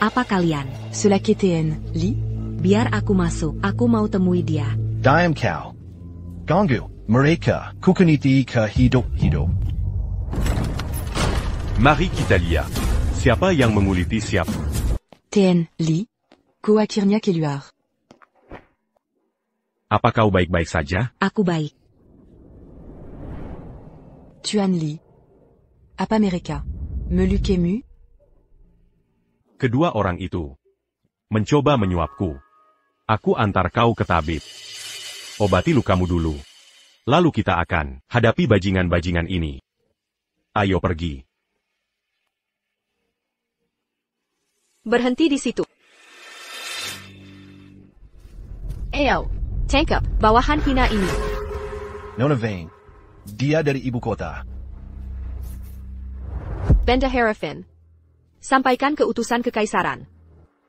Apa kalian? Cela Kitean, Li? Biar aku masuk. Aku mau temui dia. Diam kau. Ganggu mereka. Kukuniti ke hidup-hidup. Marie Kitalia. Siapa yang menguliti siapa? Tien, Li? Ku akhirnya keluar. Apa kau baik-baik saja? Aku baik. Tuan Li. Apa mereka? Melukemu? Kedua orang itu mencoba menyuapku. Aku antar kau ke tabib. Obati lukamu dulu. Lalu kita akan hadapi bajingan-bajingan ini. Ayo pergi. Berhenti di situ. Ayo, tangkap bawahan hina ini. Nona Vane. Dia dari ibu kota. Benda Herefin. Sampaikan ke utusan kekaisaran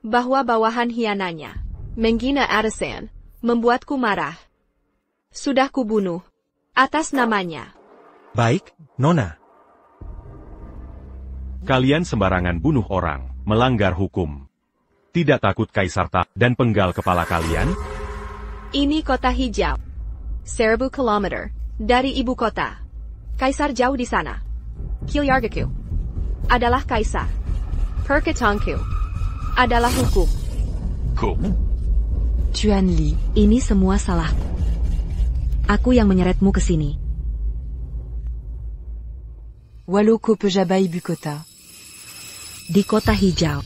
bahwa bawahan hiananya, menghina Atasan, membuatku marah. Sudah kubunuh atas namanya. Baik, Nona. Kalian sembarangan bunuh orang, melanggar hukum. Tidak takut kaisar tak dan penggal kepala kalian? Ini kota hijau. 1000 kilometer dari ibu kota. Kaisar jauh di sana. Kilyargaku adalah kaisar. Perketongku adalah hukum. Tuan Li. Ini semua salahku. Aku yang menyeretmu ke sini. Waloko pejabat ibu kota. Di kota hijau.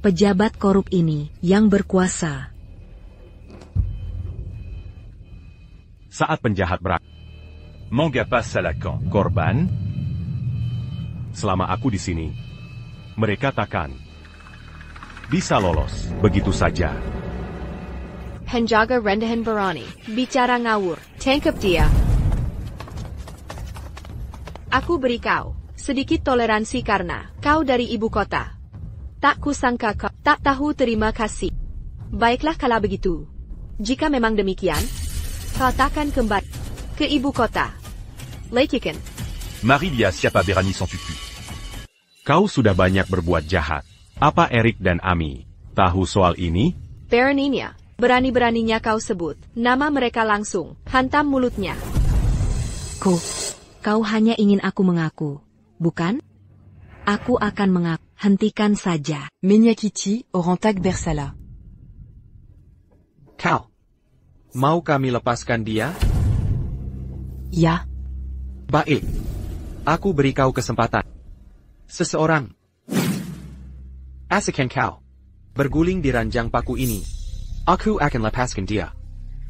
Pejabat korup ini yang berkuasa. Saat penjahat Manga passe à Lacan. korban, selama aku di sini, mereka takkan bisa lolos begitu saja. Penjaga rendahan berani bicara ngawur. Tangkap dia. Aku beri kau sedikit toleransi karena kau dari ibu kota. Tak kusangka kau tak tahu terima kasih. Baiklah kalau begitu. Jika memang demikian, kau takkan kembali ke ibu kota. Lakikan. Marilia siapa berani sans tutu. Kau sudah banyak berbuat jahat. Apa Erik dan Ami tahu soal ini? Beraninya, berani-beraninya kau sebut nama mereka langsung. Hantam mulutnya. Kau hanya ingin aku mengaku, bukan? Aku akan mengaku. Hentikan saja. Menyakiti orang tak bersalah. Kau. Mau kami lepaskan dia? Ya. Baik. Aku beri kau kesempatan. Seseorang. Asakan kau. Berguling di ranjang paku ini. Aku akan lepaskan dia.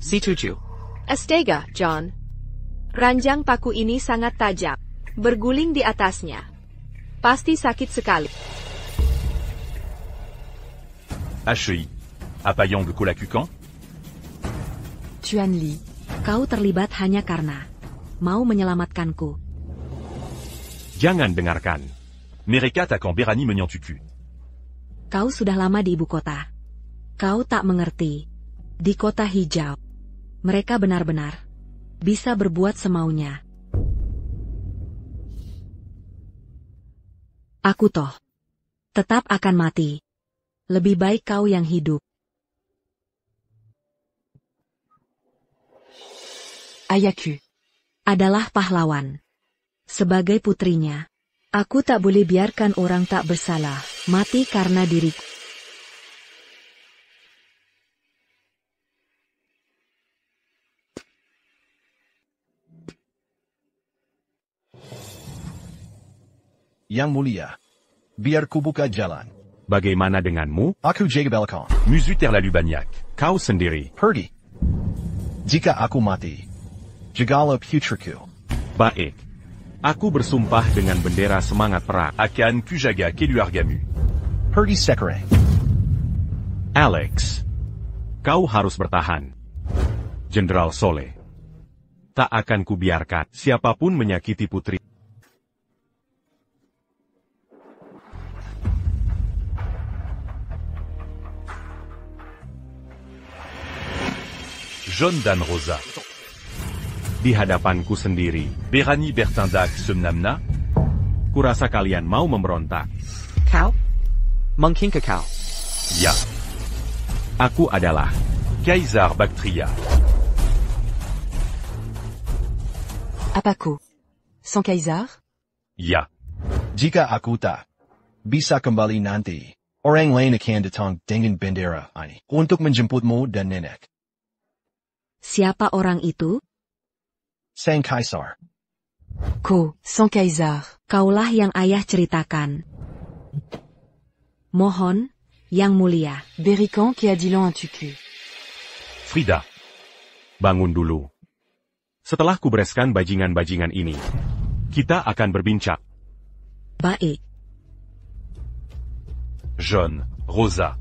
Setuju. Astaga, John. Ranjang paku ini sangat tajam. Berguling di atasnya. Pasti sakit sekali. HEI. Apayang de Colacucan. Chuanli. Kau terlibat hanya karena mau menyelamatkanku. Jangan dengarkan. Nereka attaquant Berani menant tu cul. Kau sudah lama di ibu kota. Kau tak mengerti. Di kota hijau, mereka benar-benar bisa berbuat semaunya. Aku toh tetap akan mati. Lebih baik kau yang hidup. Ayaku Adalah pahlawan. Sebagai putrinya, aku tak boleh biarkan orang tak bersalah mati karena diriku. Yang Mulia, biar ku buka jalan. Bagaimana denganmu? Aku jaga belakang. Musu terlalu banyak. Kau sendiri. Pergi. Jika aku mati, jagalah putriku. Baik. Aku bersumpah dengan bendera semangat perang. Akan ku jaga keluargamu. Pergi sekarang. Alex, kau harus bertahan. Jenderal Soleh. Tak akan kubiarkan siapapun menyakiti putri. Jaune Dan Rosa. Di hadapanku sendiri. Berani Bertindak Semnamna. Kurasa kalian mau memberontak. Kau? Mungkin ke kau? Ya. Aku adalah Kaisar Bactria. Apaku? Son Kaisar? Ya. Jika aku tak bisa kembali nanti, orang lain akan datang dengan bendera ini untuk menjemputmu dan nenek. Siapa orang itu? Sang Kaisar. Ko, Son Kaisar. Kaulah yang ayah ceritakan. Mohon, Yang Mulia. Berikan keadilan untukku. Frida. bangun dulu. Setelah kubereskan bajingan-bajingan ini, kita akan berbincang. Baik. Jaune, Rosa,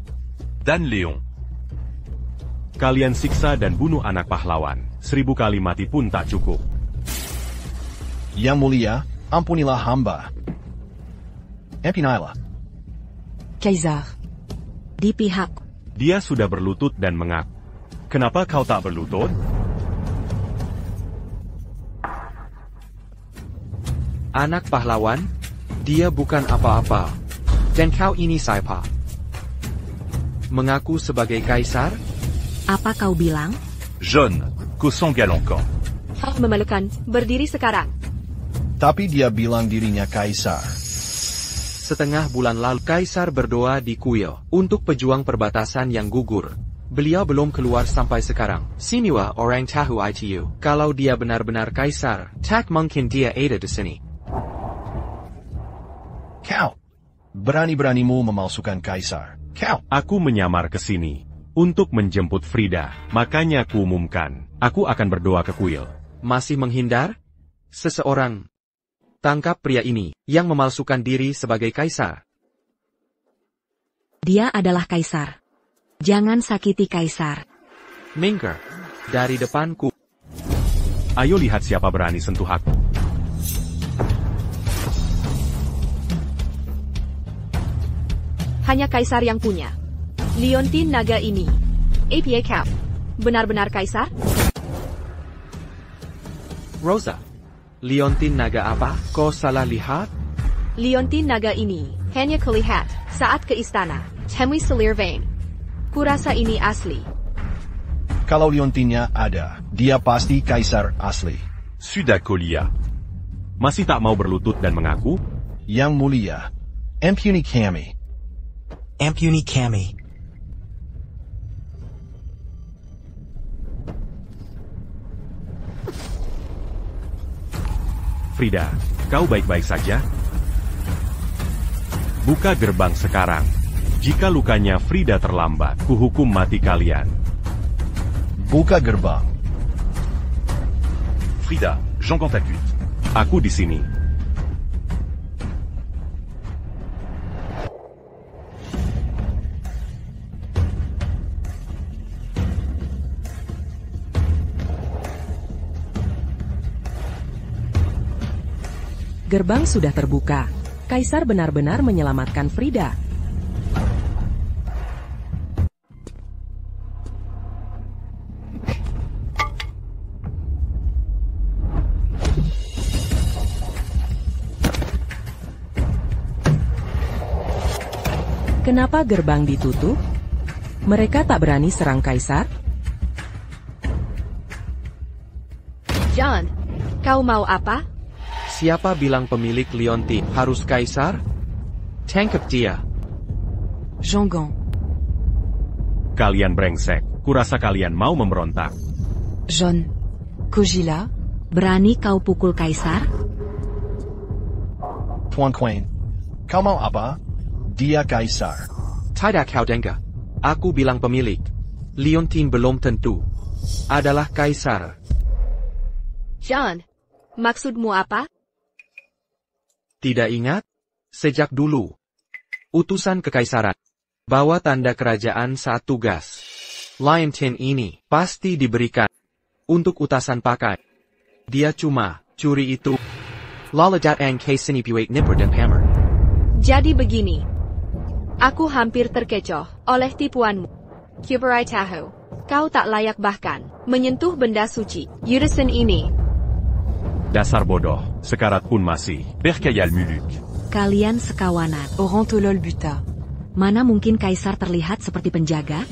Dan Leon. Kalian siksa dan bunuh anak pahlawan. 1000 kali mati pun tak cukup. Yang Mulia, ampunilah hamba. Ampunilah. Kaisar. Di pihak. Dia sudah berlutut dan mengaku. Kenapa kau tak berlutut? Anak pahlawan? Dia bukan apa-apa. Dan kau ini siapa? Mengaku sebagai kaisar? Apa kau bilang? Jaune, Kosong Galonkan. Memalukan, berdiri sekarang. Tapi dia bilang dirinya kaisar. Setengah bulan lalu kaisar berdoa di kuil untuk pejuang perbatasan yang gugur. Beliau belum keluar sampai sekarang. Siniwa orang tahu itu. Kalau dia benar-benar kaisar, tak mungkin dia ada di sini. Kau. Berani-beranimu memalsukan kaisar. Kau. Aku menyamar ke sini untuk menjemput Frida. Makanya ku umumkan, aku akan berdoa ke kuil. Masih menghindar? Seseorang. Tangkap pria ini, yang memalsukan diri sebagai kaisar. Dia adalah kaisar. Jangan sakiti kaisar. Minggir. Dari depanku. Ayo lihat siapa berani sentuh aku. Hanya kaisar yang punya. Leontin naga ini. APA Cap. Benar-benar kaisar? Rosa. Leontin naga apa? Kau salah lihat? Leontin naga ini hanya kulihat saat ke istana. Temui selir vein. Kurasa ini asli. Kalau Leontinnya ada, dia pasti kaisar asli. Sudakolia. Masih tak mau berlutut dan mengaku? Yang Mulia, ampuni kami. Ampuni kami. Frida, kau baik-baik saja? Buka gerbang sekarang. Jika lukanya Frida terlambat, kuhukum mati kalian. Buka gerbang. Frida, j'entends ta cuite. Aku di sini. Gerbang sudah terbuka. Kaisar benar-benar menyelamatkan Frida. Kenapa gerbang ditutup? Mereka tak berani serang Kaisar? John, kau mau apa? Siapa bilang pemilik Leontine harus Kaisar? Tangkap dia. Jean Gant. Kalian brengsek, kurasa kalian mau memberontak. John. Kojila. Berani kau pukul Kaisar? Tuan Quain, kau mau apa? Dia Kaisar. Tidak kau dengar. Aku bilang pemilik. Leontine belum tentu adalah Kaisar. John, maksudmu apa? Tidak ingat? Sejak dulu, utusan kekaisaran bawa tanda kerajaan saat tugas. Leontine ini pasti diberikan untuk utasan pakai. Dia cuma curi itu. Laladat ang kay sinipuate nipper dan hammer. Jadi begini. Aku hampir terkecoh oleh tipuanmu. Kuberai Tahu, kau tak layak bahkan menyentuh benda suci Yudison ini. Dasar bodoh, sekarat pun masih. Berkayal Muluk. Kalian sekawanan. Orantolol buta. Mana mungkin Kaisar terlihat seperti penjaga?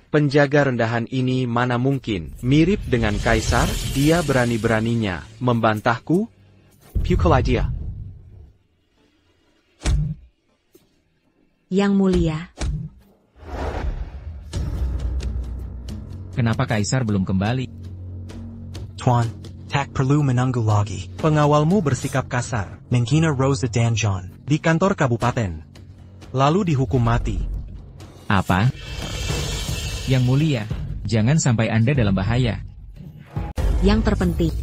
Penjaga rendahan ini mana mungkin mirip dengan Kaisar? Dia berani-beraninya membantahku? Pukulai dia. Yang mulia. Kenapa Kaisar belum kembali? Tuan, tak perlu menunggu lagi. Pengawalmu bersikap kasar, menghina Rosa dan John di kantor kabupaten, lalu dihukum mati. Apa? Yang mulia, jangan sampai Anda dalam bahaya. Yang terpenting,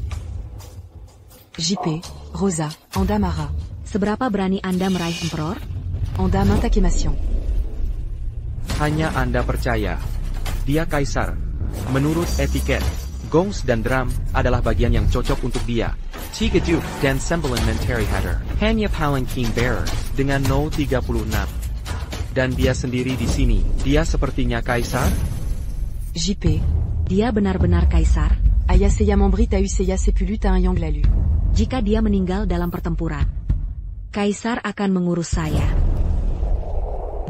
JP, Rosa, Andamara. seberapa berani Anda meraih Emperor? Andam intakimation. Hanya Anda percaya. Dia Kaisar. Menurut etiket, gongs dan drum adalah bagian yang cocok untuk dia. Tiga Duke dan Semblan Mentary Hatter hanya palanquin bearer dengan 036. Dan dia sendiri di sini. Dia sepertinya Kaisar? JP. Dia benar-benar Kaisar? Ayaseya membrit à Useya Sepulut à un Yanglalu. Jika dia meninggal dalam pertempuran, Kaisar akan mengurus saya.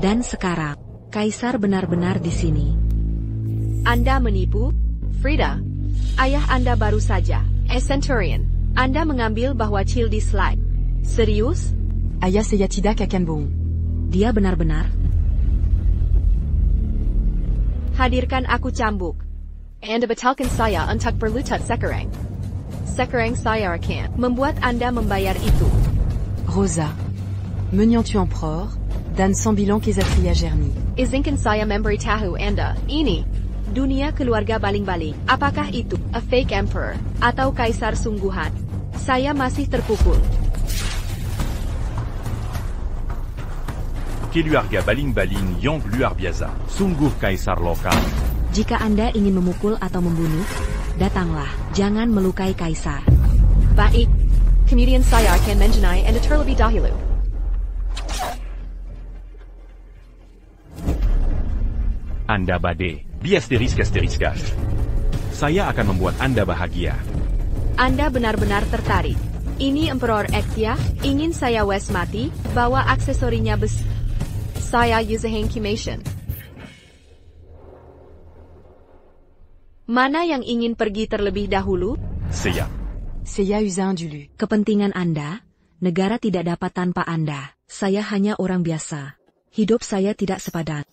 Dan sekarang, Kaisar benar-benar di sini. Anda menipu? Frida, ayah Anda baru saja, Centurion. Anda mengambil bahwa Childi slide. Serius? Ayaseya tidak akan bohong. Dia benar-benar? Hadirkan aku cambuk. Anda batalkan saya untuk berlutut sekarang. Sekarang saya akan membuat Anda membayar itu. Rosa. Menyentu Emperor, dan sembilan kesatria Jeremy. Izinkan saya memberitahu Anda, ini dunia keluarga baling-baling. Apakah itu a fake emperor atau kaisar sungguhan? Saya masih terpukul. Keluarga baling-baling yang luar biasa. Sungguh Kaisar lokal. Jika Anda ingin memukul atau membunuh, datanglah. Jangan melukai Kaisar. Baik. Kemudian saya akan menjenai Anda terlebih dahulu. Anda badai. Biasterisk-asteriskage. Saya akan membuat Anda bahagia. Anda benar-benar tertarik. Ini Emperor Ektia, ingin saya wes mati, bawa aksesorinya besi. Saya Yuzaheng Kimation. Mana yang ingin pergi terlebih dahulu? Siap. Seya Uzan Dulu. Kepentingan Anda, negara tidak dapat tanpa Anda. Saya hanya orang biasa. Hidup saya tidak sepadan.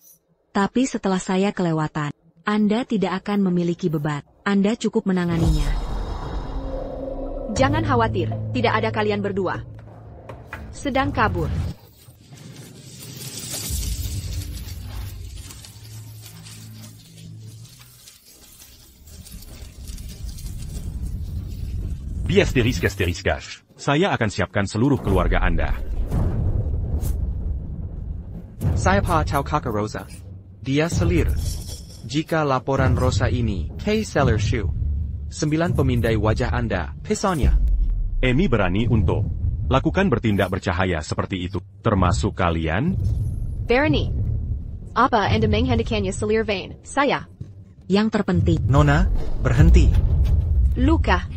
Tapi setelah saya kelewatan, Anda tidak akan memiliki beban. Anda cukup menanganinya. Jangan khawatir, tidak ada kalian berdua. Sedang kabur. Biasterisk-asteriskage. Saya akan siapkan seluruh keluarga Anda. Saya tahu kakak Rosa. Dia selir. Jika laporan Rosa ini, K-Seller Shoe. 9 pemindai wajah Anda, pesannya. Emi berani untuk Lakukan bertindak bercahaya seperti itu, termasuk kalian? Barony. Apa Anda menghendakinya selir vain, saya? Yang terpenting. Nona, berhenti. Luka.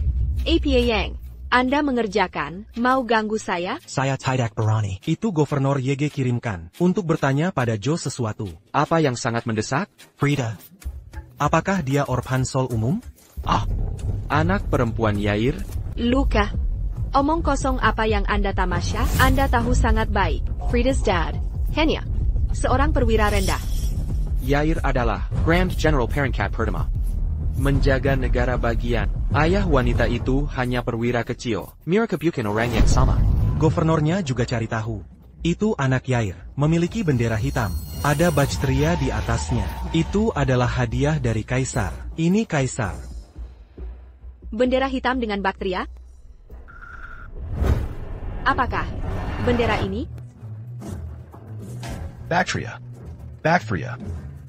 Apa yang Anda mengerjakan, mau ganggu saya? Saya tidak berani. Itu Gubernur YG kirimkan, untuk bertanya pada Joe sesuatu. Apa yang sangat mendesak? Frida. Apakah dia orphan Sol umum? Anak perempuan Yair? Luka. Omong kosong apa yang Anda tamasya? Anda tahu sangat baik, Frida's dad, Henya, seorang perwira rendah. Yair adalah Grand General Peringkat Pertama. Menjaga negara bagian. Ayah wanita itu hanya perwira kecil. Mereka bukan orang yang sama. Governornya juga cari tahu. Itu anak Yair, memiliki bendera hitam. Ada bacteria di atasnya. Itu adalah hadiah dari Kaisar. Ini Kaisar. Bendera hitam dengan bakteria? Apakah bendera ini? Bacteria.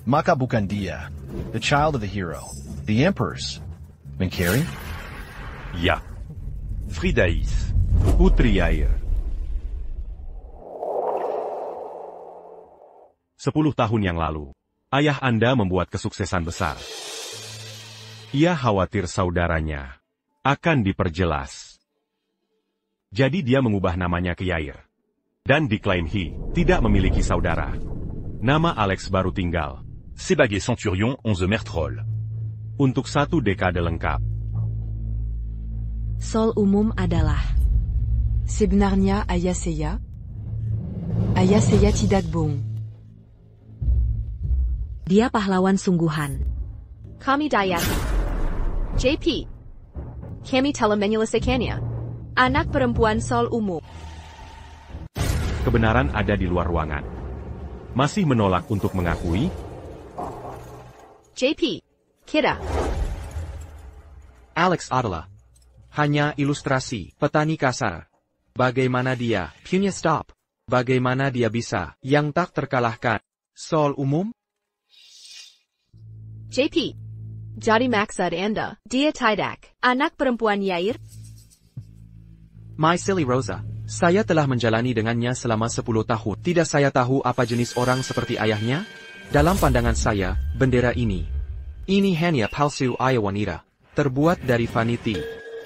Maka bukan dia. The child of the hero. The emperors. Mencari? Ya. Fridaïs. Putri Yair. 10 tahun yang lalu, ayah Anda membuat kesuksesan besar. Ia khawatir saudaranya akan diperjelas. Jadi dia mengubah namanya ke Yair. Dan diklaim tidak memiliki saudara. Nama Alex baru tinggal. Sebagai Centurion 11 Mertrol. Untuk 1 dekade lengkap. Sol umum adalah Sebenarnya ayah saya tidak bohong. Dia pahlawan sungguhan. Kami dayati. JP. Kami telah menyelesaikannya. Anak perempuan Sol umum. Kebenaran ada di luar ruangan. Masih menolak untuk mengakui? JP. Kita. Alex adalah hanya ilustrasi petani kasar. Bagaimana dia punya stop? Bagaimana dia bisa yang tak terkalahkan? Sol umum? JP. Jadi maksud Anda, dia tidak anak perempuan Yair? My silly Rosa. Saya telah menjalani dengannya selama 10 tahun. Tidak saya tahu apa jenis orang seperti ayahnya? Dalam pandangan saya, bendera ini hanya palsu ayah wanita. Terbuat dari vanity.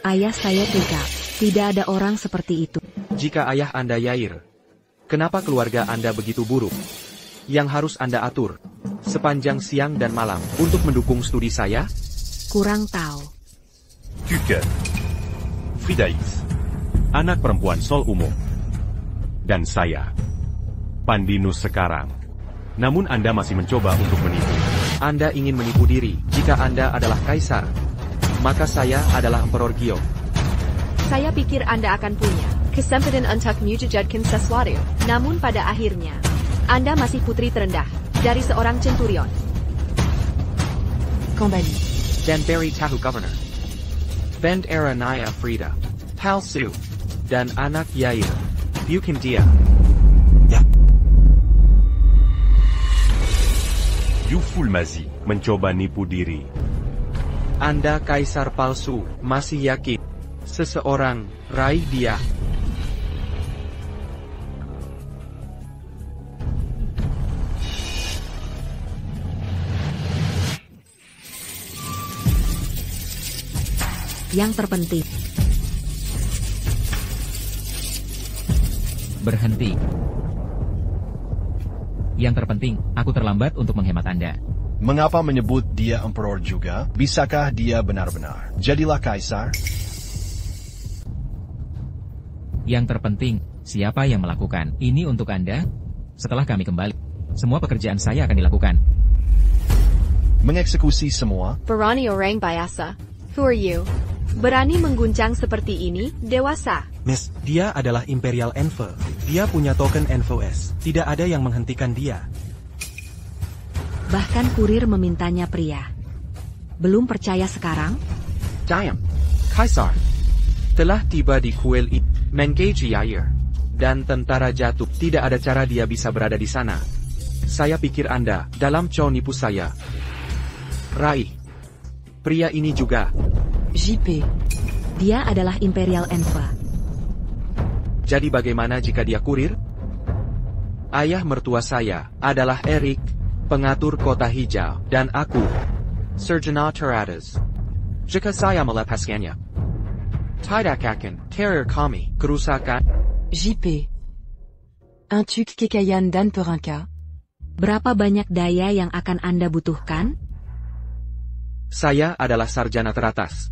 Ayah saya tegak. Tidak ada orang seperti itu. Jika ayah Anda Yair, kenapa keluarga Anda begitu buruk? Yang harus Anda atur sepanjang siang dan malam untuk mendukung studi saya? Kurang tahu. Kuken. Fridaïs. Anak perempuan Sol umum. Dan saya. Pandinus sekarang. Namun Anda masih mencoba untuk menipu. Anda ingin menipu diri. Jika Anda adalah Kaisar, maka saya adalah Emperor Gio. Saya pikir Anda akan punya kesempatan untuk mewujudkan sesuatu. Namun pada akhirnya, Anda masih putri terendah dari seorang centurion. Kembali. Dan beri tahu Governor. Bend era Naya Frida. Palsu. Dan anak Yair. Bukan dia. Ya. Yuful Mazi mencoba nipu diri. Anda Kaisar palsu, masih yakin seseorang raih dia? Yang terpenting. Berhenti. Yang terpenting, aku terlambat untuk menghemat Anda. Mengapa menyebut dia emperor juga? Bisakah dia benar-benar jadilah kaisar? Yang terpenting, siapa yang melakukan ini untuk Anda? Setelah kami kembali, semua pekerjaan saya akan dilakukan. Mengeksekusi semua? Berani orang biasa. Who are you? Berani mengguncang seperti ini, dewasa. Miss, dia adalah Imperial Envoy. Dia punya token NVOS. Tidak ada yang menghentikan dia. Bahkan kurir memintanya pria. Belum percaya sekarang? Diam. Kaisar telah tiba di kuil ini. Mengkaji Yair dan tentara jatuh. Tidak ada cara dia bisa berada di sana. Saya pikir Anda dalam cow nipu saya. Raih. Pria ini juga. JP. Dia adalah Imperial Envoy. Jadi bagaimana jika dia kurir? Ayah mertua saya adalah Eric, pengatur kota hijau, dan aku, Sarjana Teratas. Jika saya melepaskannya, tidak akan carrier kami kerusakan. JP. Un tuk kekayaan dan perangka. Berapa banyak daya yang akan Anda butuhkan? Saya adalah sarjana teratas.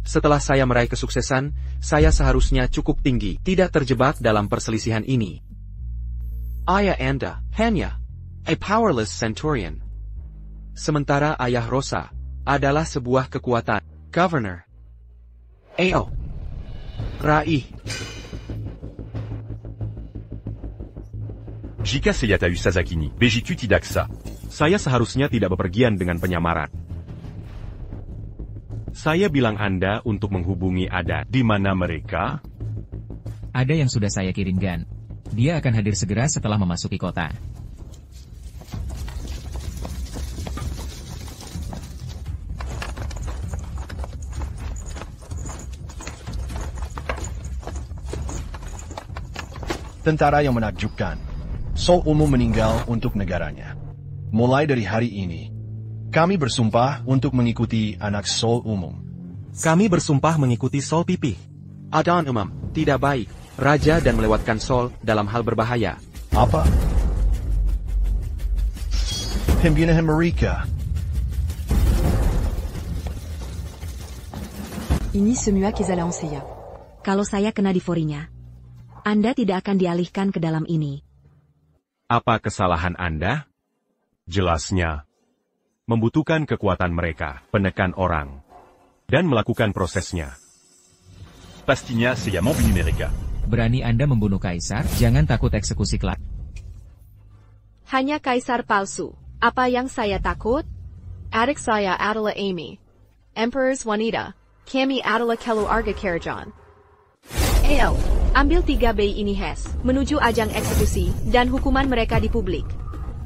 Setelah saya meraih kesuksesan, saya seharusnya cukup tinggi, tidak terjebak dalam perselisihan ini. Ayah Anda hanya a powerless centurion. Sementara ayah Rosa adalah sebuah kekuatan. Governor. Ao. Rai. Jika Seyata Usazakini, Bejitu Tidaksa. Saya seharusnya tidak bepergian dengan penyamaran. Saya bilang Anda untuk menghubungi Ada. Di mana mereka? Ada yang sudah saya kirimkan. Dia akan hadir segera setelah memasuki kota. Tentara yang menakjubkan. Sol umum meninggal untuk negaranya. Mulai dari hari ini, kami bersumpah untuk mengikuti anak Sol umum. Kami bersumpah mengikuti Sol Pipih. Adan umum, tidak baik. Raja dan melewatkan Sol dalam hal berbahaya. Apa? Pembinaan mereka. Ini semua kesalahan saya. Kalau saya kena diforinya, Anda tidak akan dialihkan ke dalam ini. Apa kesalahan Anda? Jelasnya, membutuhkan kekuatan mereka, penekan orang, dan melakukan prosesnya. Pastinya Seya membunuh mereka. Berani Anda membunuh kaisar? Jangan takut eksekusi kelak. Hanya kaisar palsu. Apa yang saya takut? Adik saya adalah Amy. Emperor's wanita. Kami adalah keluarga Karajan. Ayo, ambil 3 bayi ini Hes, menuju ajang eksekusi, dan hukuman mereka di publik.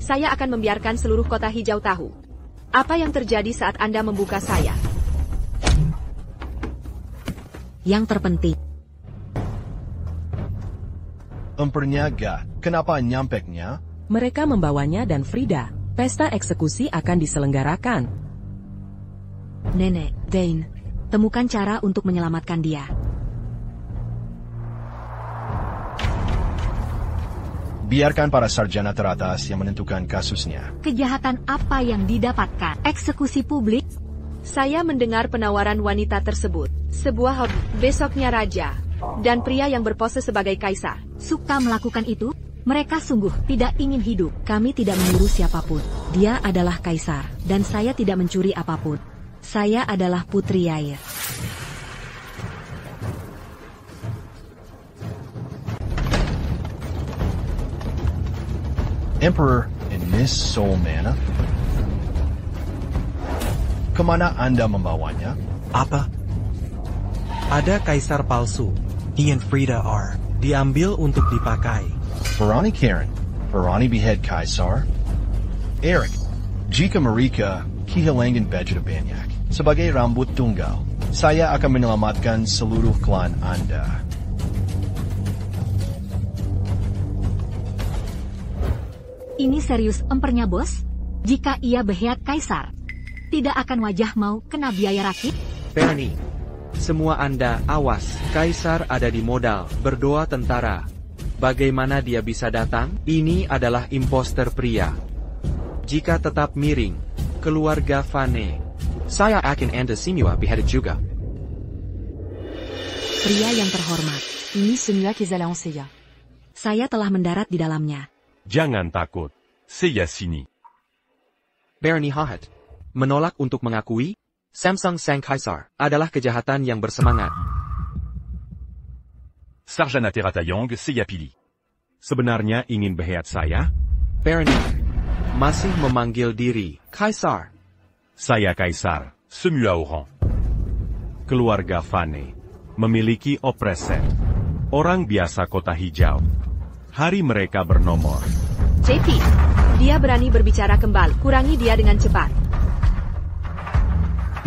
Saya akan membiarkan seluruh kota hijau tahu apa yang terjadi saat Anda membuka saya. Yang terpenting, Empernya kenapa nyampeknya? Mereka membawanya dan Frida. Pesta eksekusi akan diselenggarakan. Nenek, Dane, temukan cara untuk menyelamatkan dia. Biarkan para sarjana teratas yang menentukan kasusnya. Kejahatan apa yang didapatkan? Eksekusi publik? Saya mendengar penawaran wanita tersebut. Sebuah besoknya raja dan pria yang berpose sebagai kaisar. Suka melakukan itu? Mereka sungguh tidak ingin hidup. Kami tidak menyuruh siapapun. Dia adalah kaisar, dan saya tidak mencuri apapun. Saya adalah Putri Yair. Emperor and Miss Soulmana? Kemana Anda membawanya? Apa? Ada kaisar palsu. He and Frida are. Diambil untuk dipakai. Ferrani Karen, Ferrani behead Kaisar. Eric, jika mereka kehilangan budget banyak, sebagai rambut tunggal, saya akan menyelamatkan seluruh klan Anda. Ini serius empernya bos? Jika ia behead kaisar, tidak akan wajah mau kena biaya rakit? Bernie, semua Anda awas, kaisar ada di modal, berdoa tentara. Bagaimana dia bisa datang? Ini adalah imposter pria. Jika tetap miring, keluarga Fane, saya akan Anda semua beheaded juga. Pria yang terhormat, Ini semua kesalahan saya. saya telah mendarat di dalamnya. Jangan takut. Seya sini. Bernie Hahat, menolak untuk mengakui, Samsung Sang Kaisar adalah kejahatan yang bersemangat. Sarjana Teratayong Seya Pili. Sebenarnya ingin behead saya? Bernie masih memanggil diri Kaisar. Saya kaisar. Semua orang. Keluarga Fane memiliki opresen. Orang biasa kota hijau. Hari mereka bernomor. JP, dia berani berbicara kembali. Kurangi dia dengan cepat.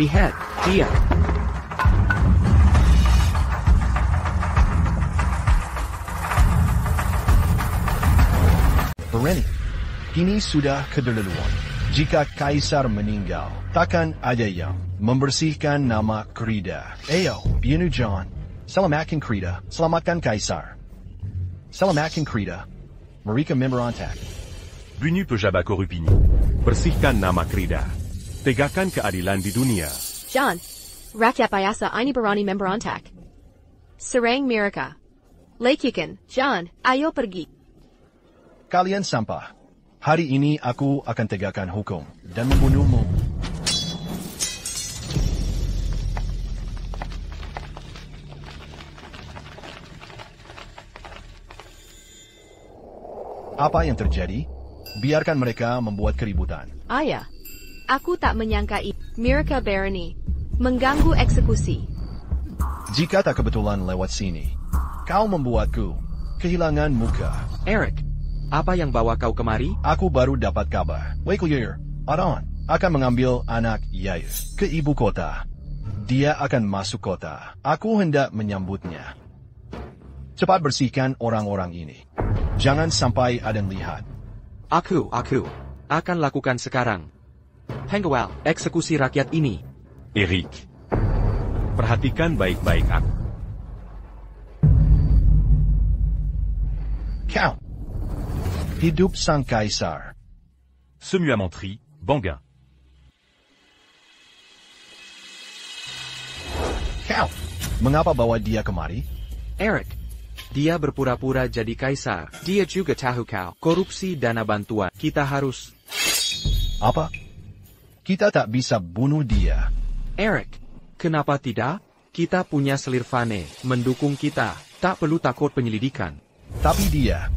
Behead dia. Berani, ini sudah keterlaluan. Jika Kaisar meninggal, takkan ada yang membersihkan nama Krida. Ayo, bienu John. Selamatkan Krida. Selamatkan Kaisar. Selamatkan Krida. Mereka memberontak. Bunu pejaba korupini. Bersihkan nama Krida. Tegakkan keadilan di dunia. John, rakyat biasa ini berani memberontak. Serang mereka. Lakukan, John, ayo pergi. Kalian sampah. Hari ini aku akan tegakkan hukum dan membunuhmu. Apa yang terjadi? Biarkan mereka membuat keributan. Ayah, aku tak menyangka mereka berani mengganggu eksekusi. Jika tak kebetulan lewat sini, kau membuatku kehilangan muka. Eric, apa yang bawa kau kemari? Aku baru dapat kabar. Wakil Yair, Adon, akan mengambil anak Yair ke ibu kota. Dia akan masuk kota. Aku hendak menyambutnya. Cepat bersihkan orang-orang ini. Jangan sampai ada yang lihat. Aku akan lakukan sekarang. Pengawal, eksekusi rakyat ini. Eric, perhatikan baik-baik aku. Kau. Hidup sang kaisar. Semu à Mentry, Banguin. Kau. Mengapa bawa dia kemari? Eric, dia berpura-pura jadi kaisar. Dia juga tahu kau korupsi dana bantuan. Kita harus... Apa? Kita tak bisa bunuh dia. Eric, kenapa tidak? Kita punya selir Fane mendukung kita. Tak perlu takut penyelidikan. Tapi dia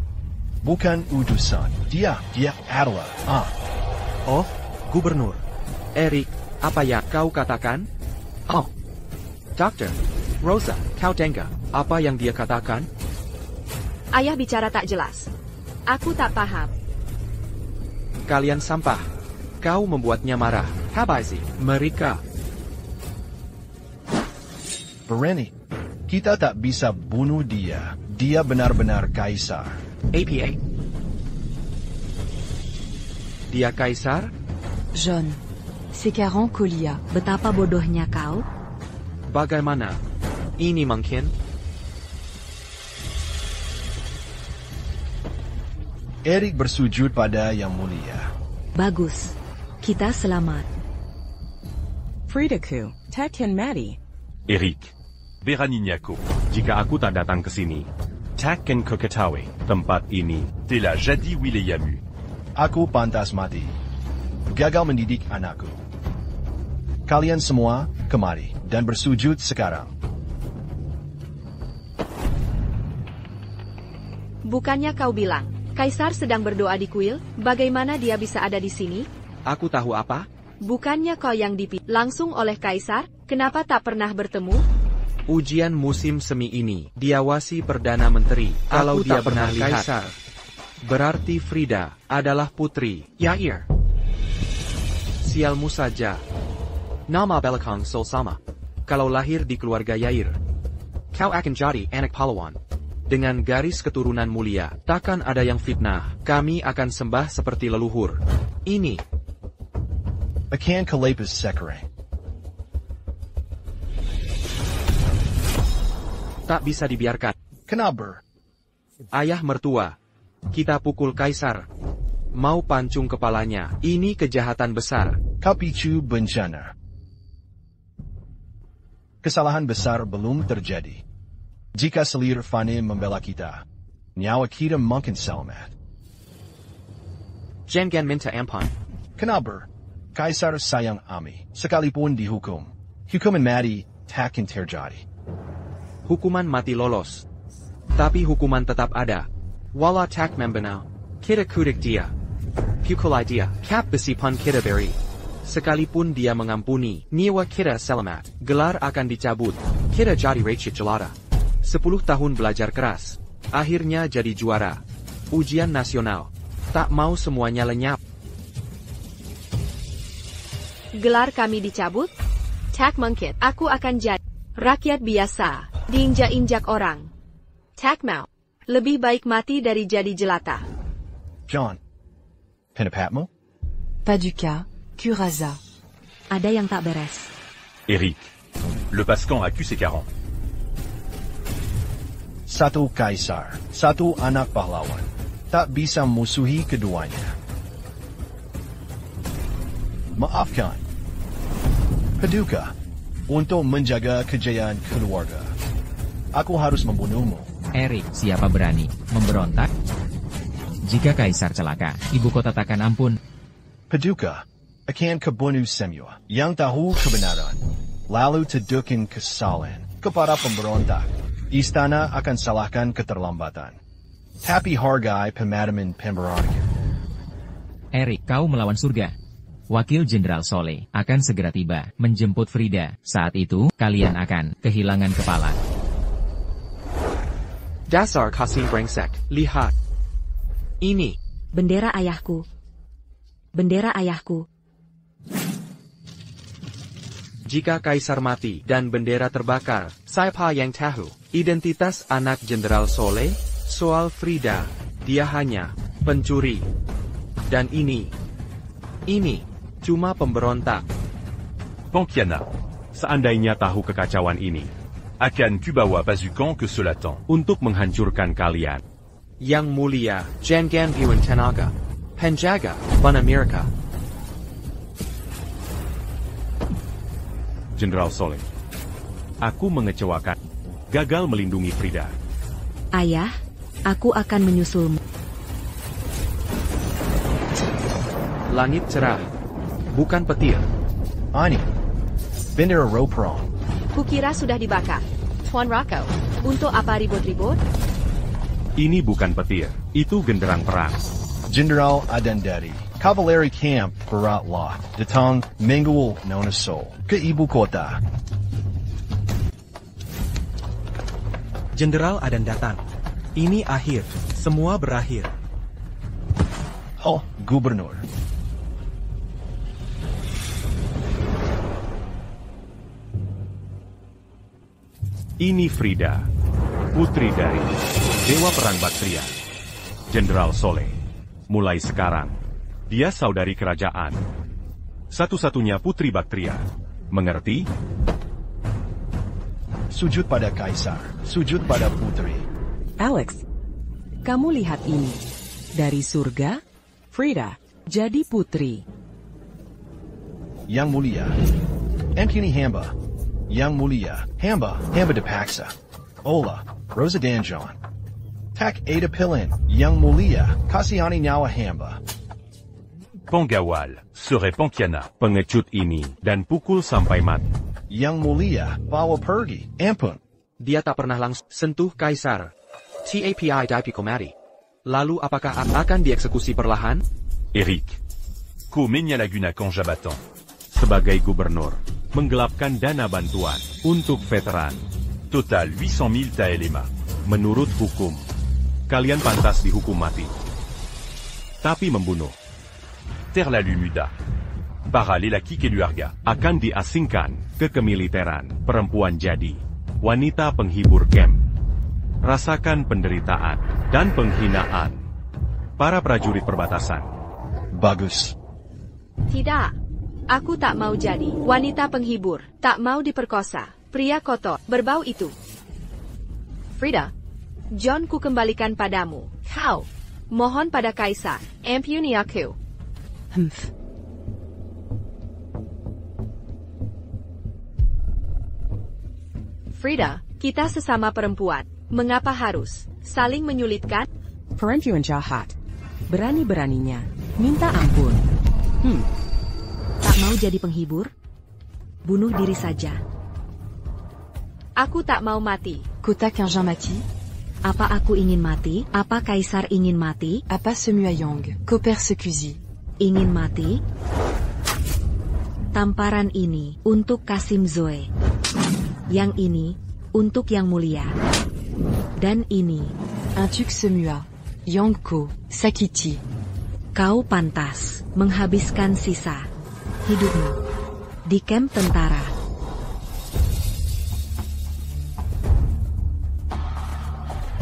bukan utusan. Dia adalah... Oh, Gubernur. Eric, apa yang kau katakan? Oh, Dokter, Rosa, kau dengar apa yang dia katakan? Ayah bicara tak jelas. Aku tak paham. Kalian sampah. Kau membuatnya marah. Habisi mereka. Berani. Kita tak bisa bunuh dia. Dia benar-benar kaisar. APA. Dia kaisar? John, sekarang kuliah. Betapa bodohnya kau. Bagaimana? Ini mungkin? Eric bersujud pada Yang Mulia. Bagus. Kita selamat. Fridaku, Tekken Maddie. Eric, Beranignako. jika aku tak datang ke sini, takkan kau ketahui tempat ini. Tela jadi Wileyamu. Aku pantas mati. Gagal mendidik anakku. Kalian semua kemari dan bersujud sekarang. Bukannya kau bilang, Kaisar sedang berdoa di kuil, bagaimana dia bisa ada di sini? Aku tahu apa? Bukannya kau yang dipilih langsung oleh Kaisar, kenapa tak pernah bertemu? Ujian musim semi ini diawasi Perdana Menteri. Kalau dia pernah lihat Kaisar, berarti Frida adalah putri Yair. Sialmu saja. Nama belakang Sol sama. Kalau lahir di keluarga Yair, kau akan jadi anak pahlawan. Dengan garis keturunan mulia, takkan ada yang fitnah. Kami akan sembah seperti leluhur. Ini Akan kelepas sekarang. tak bisa dibiarkan. Kenapa? Ayah mertua, kita pukul Kaisar. Mau pancung kepalanya. Ini kejahatan besar. Kapicu bencana. Kesalahan besar belum terjadi. Jika selir Fane membela kita, nyawa kita mungkin selamat. Jangan minta ampun. Kenapa? Kaisar sayang Ami, sekalipun dihukum. Hukuman mati takkan terjadi. Hukuman mati lolos. Tapi hukuman tetap ada. Wala tak membenau. Kita kudik dia. Pukulai dia. Kap besi pun kita beri. Sekalipun dia mengampuni, nyawa kita selamat. Gelar akan dicabut. Kita jadi rakyat jelata. 10 tahun belajar keras. Akhirnya jadi juara. Ujian nasional. Tak mau semuanya lenyap. Gelar kami dicabut? Tak mungkin. Aku akan jadi rakyat biasa, diinjak-injak orang. Tak mau. Lebih baik mati dari jadi jelata. John, pendapatmu? Paduka, Kurasa. Ada yang tak beres. Eric. Le Pascan a Q40. Satu kaisar, satu anak pahlawan. Tak bisa musuhi keduanya. Maafkan. Paduka, untuk menjaga kejayaan keluarga, aku harus membunuhmu. Eric, siapa berani memberontak? Jika kaisar celaka, ibu kota takkan ampun. Paduka akan kebunuh semua yang tahu kebenaran, lalu tunjukkan kesalahan kepada pemberontak. Istana akan salahkan keterlambatan. Tapi hargai pemadaman pemberontakan. Eric, kau melawan surga. Wakil Jenderal Soleh akan segera tiba menjemput Frida. Saat itu, kalian akan kehilangan kepala. Dasar Kasim brengsek, lihat. Ini. Bendera ayahku. Bendera ayahku. Jika kaisar mati dan bendera terbakar, siapa yang tahu identitas anak Jenderal Soleh? Soal Frida, dia hanya pencuri. Dan ini cuma pemberontak. Pankiana. Seandainya tahu kekacauan ini, Akan kubawa pasukan ke selatan. untuk menghancurkan kalian. Yang mulia, jangan Iwan tenaga. Penjaga, Ban Amerika. Jenderal Soleh, aku mengecewakan. Gagal melindungi Frida. Ayah, aku akan menyusulmu. Langit cerah, bukan petir. Ani, bendera Roperon. Kukira sudah dibakar. Tuan Rocco, untuk apa ribut-ribut? Ini bukan petir, itu genderang perang. Jenderal Adandari, Kavaleri Camp beratlah datang menguul Nona Sol ke ibu kota. Jenderal Adan datang. Ini akhir. Semua berakhir. Oh, Gubernur. Ini Frida, putri dari Dewa Perang Baktria. Jenderal Soleh, mulai sekarang, dia saudari kerajaan. Satu-satunya putri Baktria. Mengerti? Sujud pada kaisar, sujud pada putri. Alex, kamu lihat ini. Dari surga, Frida jadi putri. Yang mulia, Ampuni hamba. Yang mulia, hamba dipaksa. Ola, Rosa Danjon. Tak ada pilihan, yang mulia, kasihani nyawa hamba. Pengawal, serait Pankiana. Pengecut ini, dan pukul sampai mati. Yang mulia, bawa pergi, ampun. Dia tak pernah langsung sentuh kaisar. TAPI Dipikomati. Lalu apakah akan dieksekusi perlahan? Eric. Ko menyalahgunakan jabatan. Sebagai gubernur, menggelapkan dana bantuan untuk veteran. Total 800 000 TLMA. Menurut hukum, kalian pantas dihukum mati. Tapi membunuh Terlalu muda. Para lelaki keluarga. akan diasingkan ke kemiliteran. Perempuan jadi wanita penghibur camp. Rasakan penderitaan dan penghinaan para prajurit perbatasan. Bagus. Tidak. Aku tak mau jadi wanita penghibur. Tak mau diperkosa. Pria kotor, berbau itu. Frida, John ku kembalikan padamu. Kau, mohon pada kaisar. Ampuni aku. Frida, kita sesama perempuan. Mengapa harus saling menyulitkan? Perempuan jahat. Berani-beraninya minta ampun. Tak mau jadi penghibur? Bunuh diri saja. Aku tak mau mati. Kota Jean mati? Apa aku ingin mati? Apa kaisar ingin mati? Apa Semuayong? Ko persekusi? Ingin mati? Tamparan ini untuk Kasim Zoe. Yang ini untuk yang mulia. Dan ini Antuk Semua. Yongko, Sakiti. kau pantas menghabiskan sisa hidupmu di kamp tentara.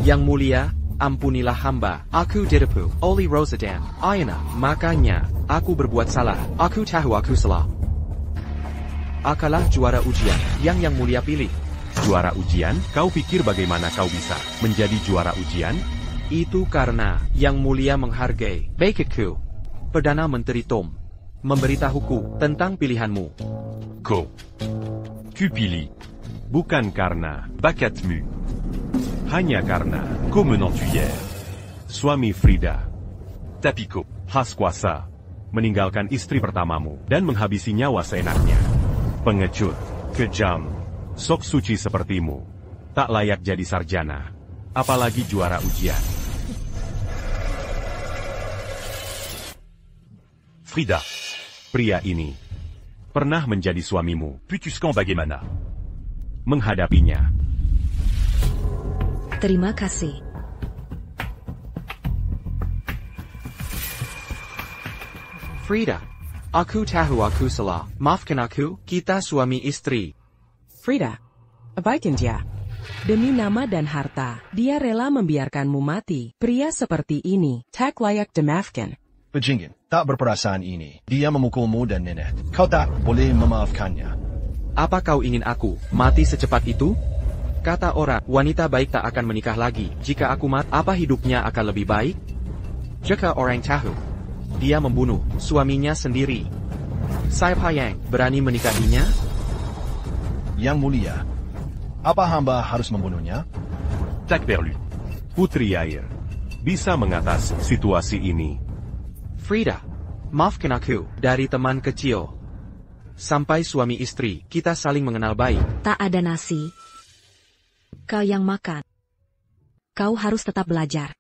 Yang mulia, ampunilah hamba. Aku ditipu oleh Rosa dan Ayana. Makanya, aku berbuat salah. Aku tahu aku salah. Akalah juara ujian yang mulia pilih. Juara ujian? Kau pikir bagaimana kau bisa menjadi juara ujian? Itu karena yang mulia menghargai baikku. Perdana Menteri Tom memberitahuku tentang pilihanmu. Ku pilih. Bukan karena bakatmu. Hanya karena kau menantu hier. Suami Frida. Tapi kau has kuasa meninggalkan istri pertamamu dan menghabisi nyawa seenaknya. Pengecut, kejam, sok suci sepertimu. Tak layak jadi sarjana. Apalagi juara ujian. Frida, Pria ini pernah menjadi suamimu. puis-tu scan Bagaimana? Menghadapinya. Terima kasih. Frida, aku tahu aku salah. Maafkan aku, kita suami istri. Frida, abaikan dia. Demi nama dan harta, dia rela membiarkanmu mati. Pria seperti ini, tak layak dimaafkan. Bajingan, tak berperasaan ini. Dia memukulmu dan nenek. Kau tak boleh memaafkannya. Apa kau ingin aku mati secepat itu? Kata orang, wanita baik tak akan menikah lagi. Jika aku mati, apa hidupnya akan lebih baik? Jika orang tahu, dia membunuh suaminya sendiri. Siapa yang berani menikahinya? Yang mulia, apa hamba harus membunuhnya? Tak perlu. Putri Air bisa mengatasi situasi ini. Frida, maafkan aku dari teman kecil sampai suami istri, kita saling mengenal baik. Tak ada nasi. Kau yang makan. Kau harus tetap belajar.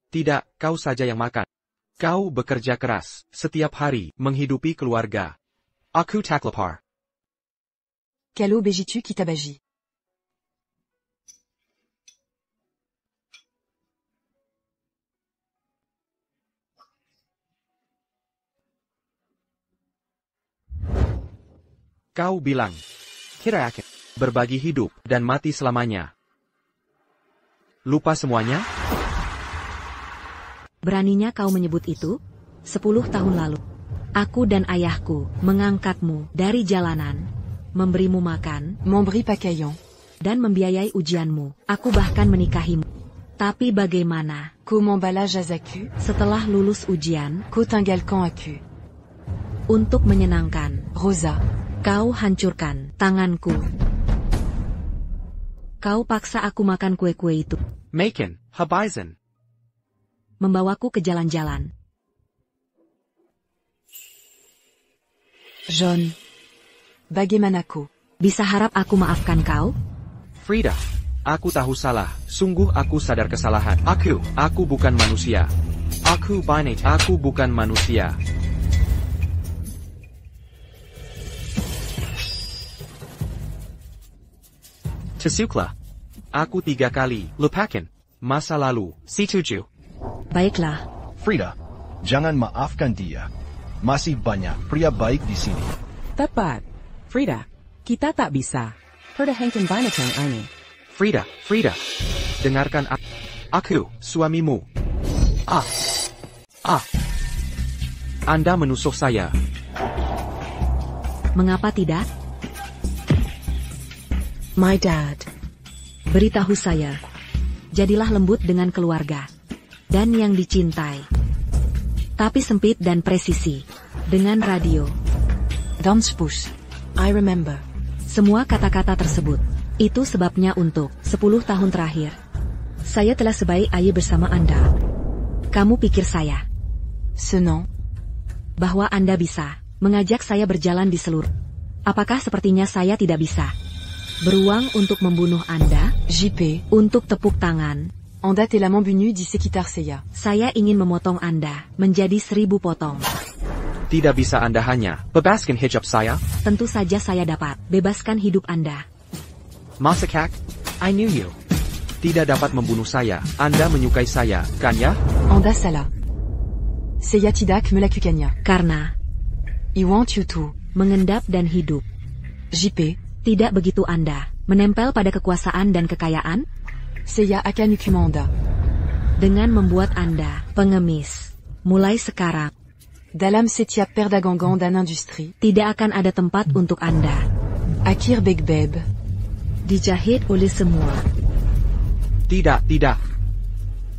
Tidak, kau saja yang makan. Kau bekerja keras setiap hari menghidupi keluarga. Aku tak lapar. Quelle aube tu qui t'abagit? Kau bilang, kira akan berbagi hidup dan mati selamanya. Lupa semuanya? Beraninya kau menyebut itu? 10 tahun lalu, aku dan ayahku mengangkatmu dari jalanan, memberimu makan, Membri pakaian. dan membiayai ujianmu. Aku bahkan menikahimu. Tapi bagaimana? Comment emballage à Zaku? Setelah lulus ujian, Cotingalcan aku. untuk menyenangkan, Rosa. kau hancurkan tanganku. Kau paksa aku makan kue-kue itu, Maken, Habizen. membawaku ke jalan-jalan. John. Bagaimanako. Bisa harap aku maafkan kau? Frida, aku tahu salah. Sungguh aku sadar kesalahan. Aku bukan manusia. Aku bukan manusia. Cesuklah. Aku 3 kali, lupakan. Masa lalu, setuju. Baiklah, Frida, jangan maafkan dia. Masih banyak pria baik di sini. Tepat. Frida, kita tak bisa. Perdahankan binatang ini. Frida, dengarkan aku, suamimu. Anda menusuk saya. mengapa tidak? My dad. Beritahu saya. Jadilah lembut dengan keluarga. Dan yang dicintai. Tapi sempit dan presisi. Dengan radio. Danspush. I remember. Semua kata-kata tersebut. Itu sebabnya untuk 10 tahun terakhir. Saya telah sebaik ayah bersama Anda. Kamu pikir saya? Senang. Bahwa Anda bisa mengajak saya berjalan di seluruh. Apakah sepertinya saya tidak bisa? Beruang untuk membunuh Anda? JP. Untuk tepuk tangan. Anda est la membunu di sekitar saya. Saya ingin memotong Anda menjadi 1000 potong. Tidak bisa Anda hanya bebaskan hijab saya? Tentu saja saya dapat bebaskan hidup Anda. Masakak, I knew you. Tidak dapat membunuh saya. Anda menyukai saya, kan ya? Anda salah. Saya tidak melakukannya. Karena I want you to. Mengendap dan hidup. JP. Tidak begitu Anda menempel pada kekuasaan dan kekayaan? Saya akan hukum Anda. dengan membuat Anda pengemis. Mulai sekarang, Dalam Setia Perdagangan dan Industrie. Tidak akan ada tempat untuk Anda. Akir Begbeb. Dijahit oleh semua. Tidak, tidak.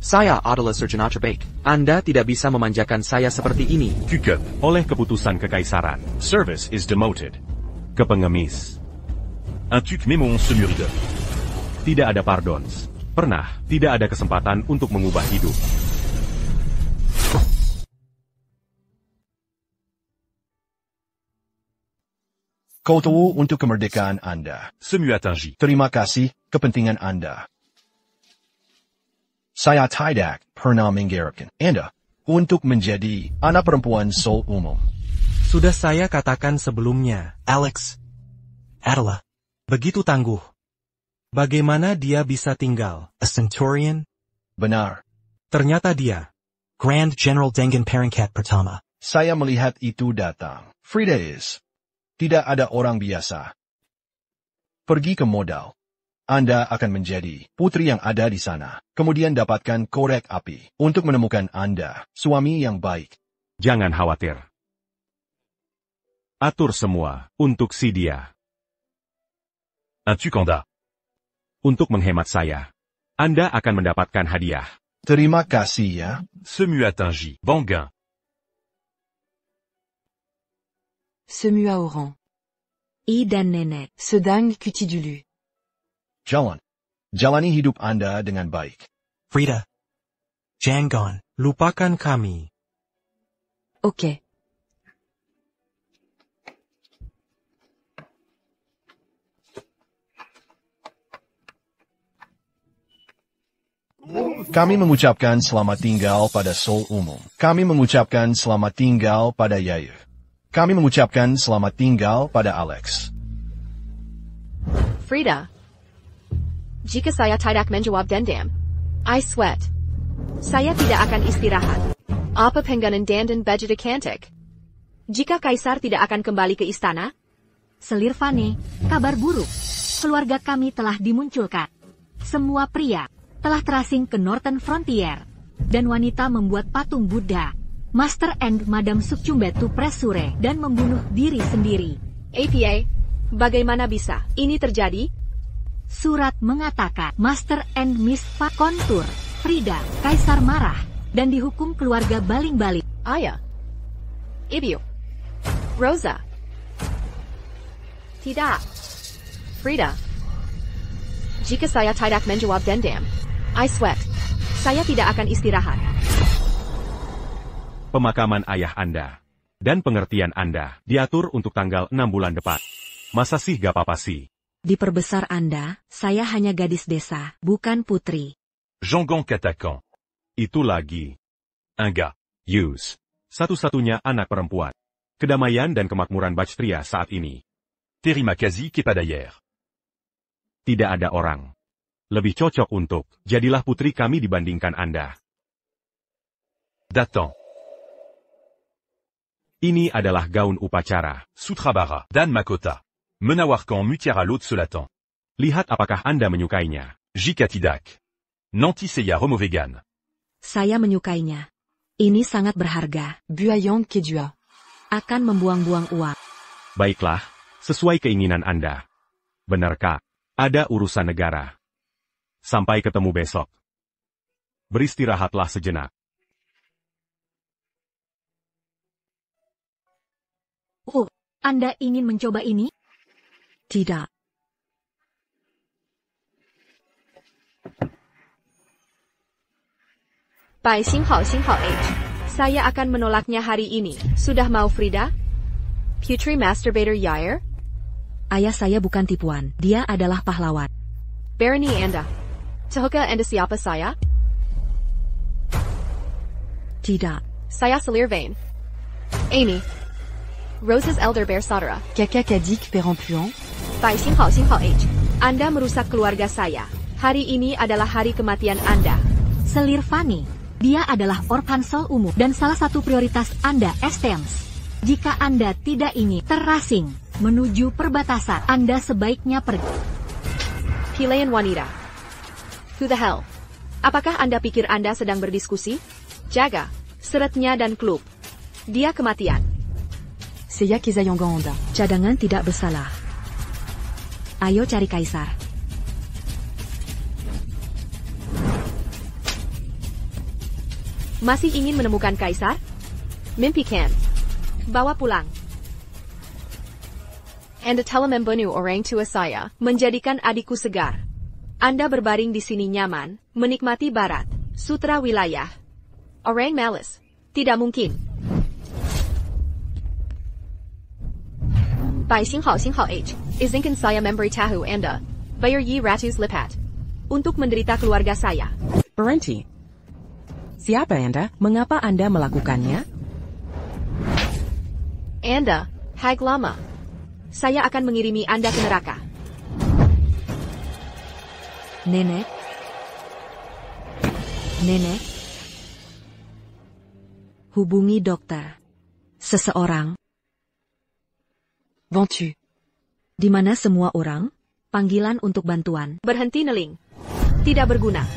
Saya adalah sarjana terbaik. Anda tidak bisa memanjakan saya seperti ini. Cukup. Oleh keputusan kekaisaran. Service is demoted. Kepengemis. Un tuc mémon se muride. Tidak ada pardons. Pernah, tidak ada kesempatan untuk mengubah hidup. Kotowo untuk kemerdekaan Anda. Ce muatingi. Terima kasih, kepentingan Anda. Saya tidak pernah menggerakkan Anda untuk menjadi anak perempuan Seoul umum. Sudah saya katakan sebelumnya, Alex. Adela. Begitu tangguh. Bagaimana dia bisa tinggal? A Centurion? Benar. Ternyata dia. Grand General Dengan Peringkat Pertama. Saya melihat itu datang. Frida is. Tidak ada orang biasa. Pergi ke modal. Anda akan menjadi putri yang ada di sana. Kemudian dapatkan korek api untuk menemukan Anda, suami yang baik. Jangan khawatir. Atur semua untuk si dia. Un tucanda. Untuk menghemat saya, Anda akan mendapatkan hadiah. Terima kasih ya. Ce muatingi. Banguin. Ce Muaoran. I dan nenek. Ce Dang Cutidulu. Jalan. Jalani hidup Anda dengan baik. Frida. Jangan. Lupakan kami. Ok. Kami mengucapkan selamat tinggal pada Seoul umum. Kami mengucapkan selamat tinggal pada Yair. Kami mengucapkan selamat tinggal pada Alex. Frida. Jika saya tidak menjawab dendam, I sweat. Saya tidak akan istirahat. Apa pengganan dandan bejada cantik? Jika Kaisar tidak akan kembali ke istana? Selir Fane, kabar buruk. Keluarga kami telah dimunculkan. Semua pria telah terasing ke Northern Frontier. Dan wanita membuat patung Buddha. Master and Madam Sukchumbetu Presure dan membunuh diri sendiri. APA, bagaimana bisa ini terjadi? Surat mengatakan Master and Miss Kontur, Frida, Kaisar marah, dan dihukum keluarga baling-baling. Ayah. Ibu. Rosa. Tidak. Frida. Jika saya tidak menjawab dendam, I sweat. Saya tidak akan istirahat. Pemakaman ayah Anda dan pengertian Anda diatur untuk tanggal 6 bulan depan. Masa sih gak apa-apa sih? Diperbesar Anda, saya hanya gadis desa, bukan putri. Jangan katakan. Itu lagi. Un gars. Use. Satu-satunya anak perempuan. Kedamaian dan kemakmuran Bactria saat ini. Terimakazi Kepadayer. Tidak ada orang lebih cocok untuk jadilah putri kami dibandingkan Anda. Datant. Ini adalah gaun upacara. Sutrabara. Dan Makota. Menawarkan Mutiara Lot Selatan. Lihat apakah Anda menyukainya. Jikatidak. Nanti Seya Romovegan. Saya menyukainya. Ini sangat berharga. Buayang Kedua. Akan membuang-buang uang. Baiklah, sesuai keinginan Anda. Benarkah? Ada urusan negara. Sampai ketemu besok. Beristirahatlah sejenak. Oh, Anda ingin mencoba ini? Tidak. Bai Xinghao Xinghao H. Saya akan menolaknya hari ini. Sudah mau Frida? Putri Masturbator Yair? Ayah saya bukan tipuan. Dia adalah pahlawan. Barony Anda. Tahuka Anda siapa saya? Tidak. Saya Selir Vane. Amy. Rose's elder bear saudara. Kaka Kadik Perempuan. Bai Xinghao Xinghao H. Anda merusak keluarga saya. Hari ini adalah hari kematian Anda. Selir Fani. Dia adalah orphan Seoul umum dan salah satu prioritas Anda Estems. Jika Anda tidak ingin terasing menuju perbatasan, Anda sebaiknya pergi. Pilihan wanita. Who the hell? Apakah Anda pikir Anda sedang berdiskusi? Jaga seretnya dan klub. Dia kematian. Seiya Kezayongan Anda. Cadangan tidak bersalah. Ayo cari kaisar. Masih ingin menemukan kaisar? Mimpikan. Bawa pulang. Anda telah membunuh orang tua saya, menjadikan adikku segar. Anda berbaring di sini nyaman, menikmati barat, sutra wilayah. Orang malas. Tidak mungkin. Bai Xinghao H. Izinkan saya memberitahu Anda. Bayar Yi Ratus Lipat. Untuk menderita keluarga saya. Berhenti. Siapa Anda? Mengapa Anda melakukannya? Anda, Hag Lama. Saya akan mengirimi Anda ke neraka. Nenek? Nenek? Hubungi dokter. Seseorang. Ventu. Di mana semua orang? Panggilan untuk bantuan. Berhenti neling. Tidak berguna.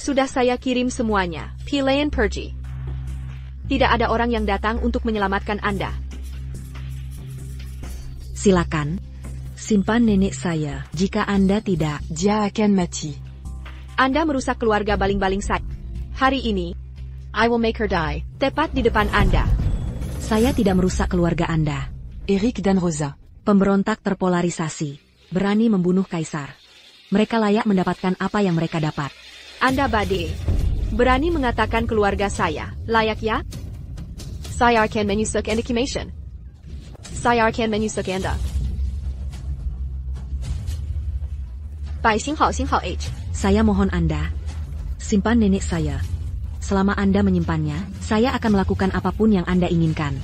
Sudah saya kirim semuanya. Pilayan pergi. Tidak ada orang yang datang untuk menyelamatkan Anda. Silakan. Simpan nenek saya. Jika Anda tidak, Dia akan mati. Anda merusak keluarga baling-baling saya. Hari ini, I will make her die. Tepat di depan Anda. Saya tidak merusak keluarga Anda. Eric dan Rosa. Pemberontak terpolarisasi. Berani membunuh kaisar. Mereka layak mendapatkan apa yang mereka dapat. Anda bade. Berani mengatakan keluarga saya. Layak ya? Saya akan menyusak Anda Commission. Saya akan menyusak Anda. Bai Xinghao H. Saya mohon Anda. Simpan nenek saya. Selama Anda menyimpannya, saya akan melakukan apapun yang Anda inginkan.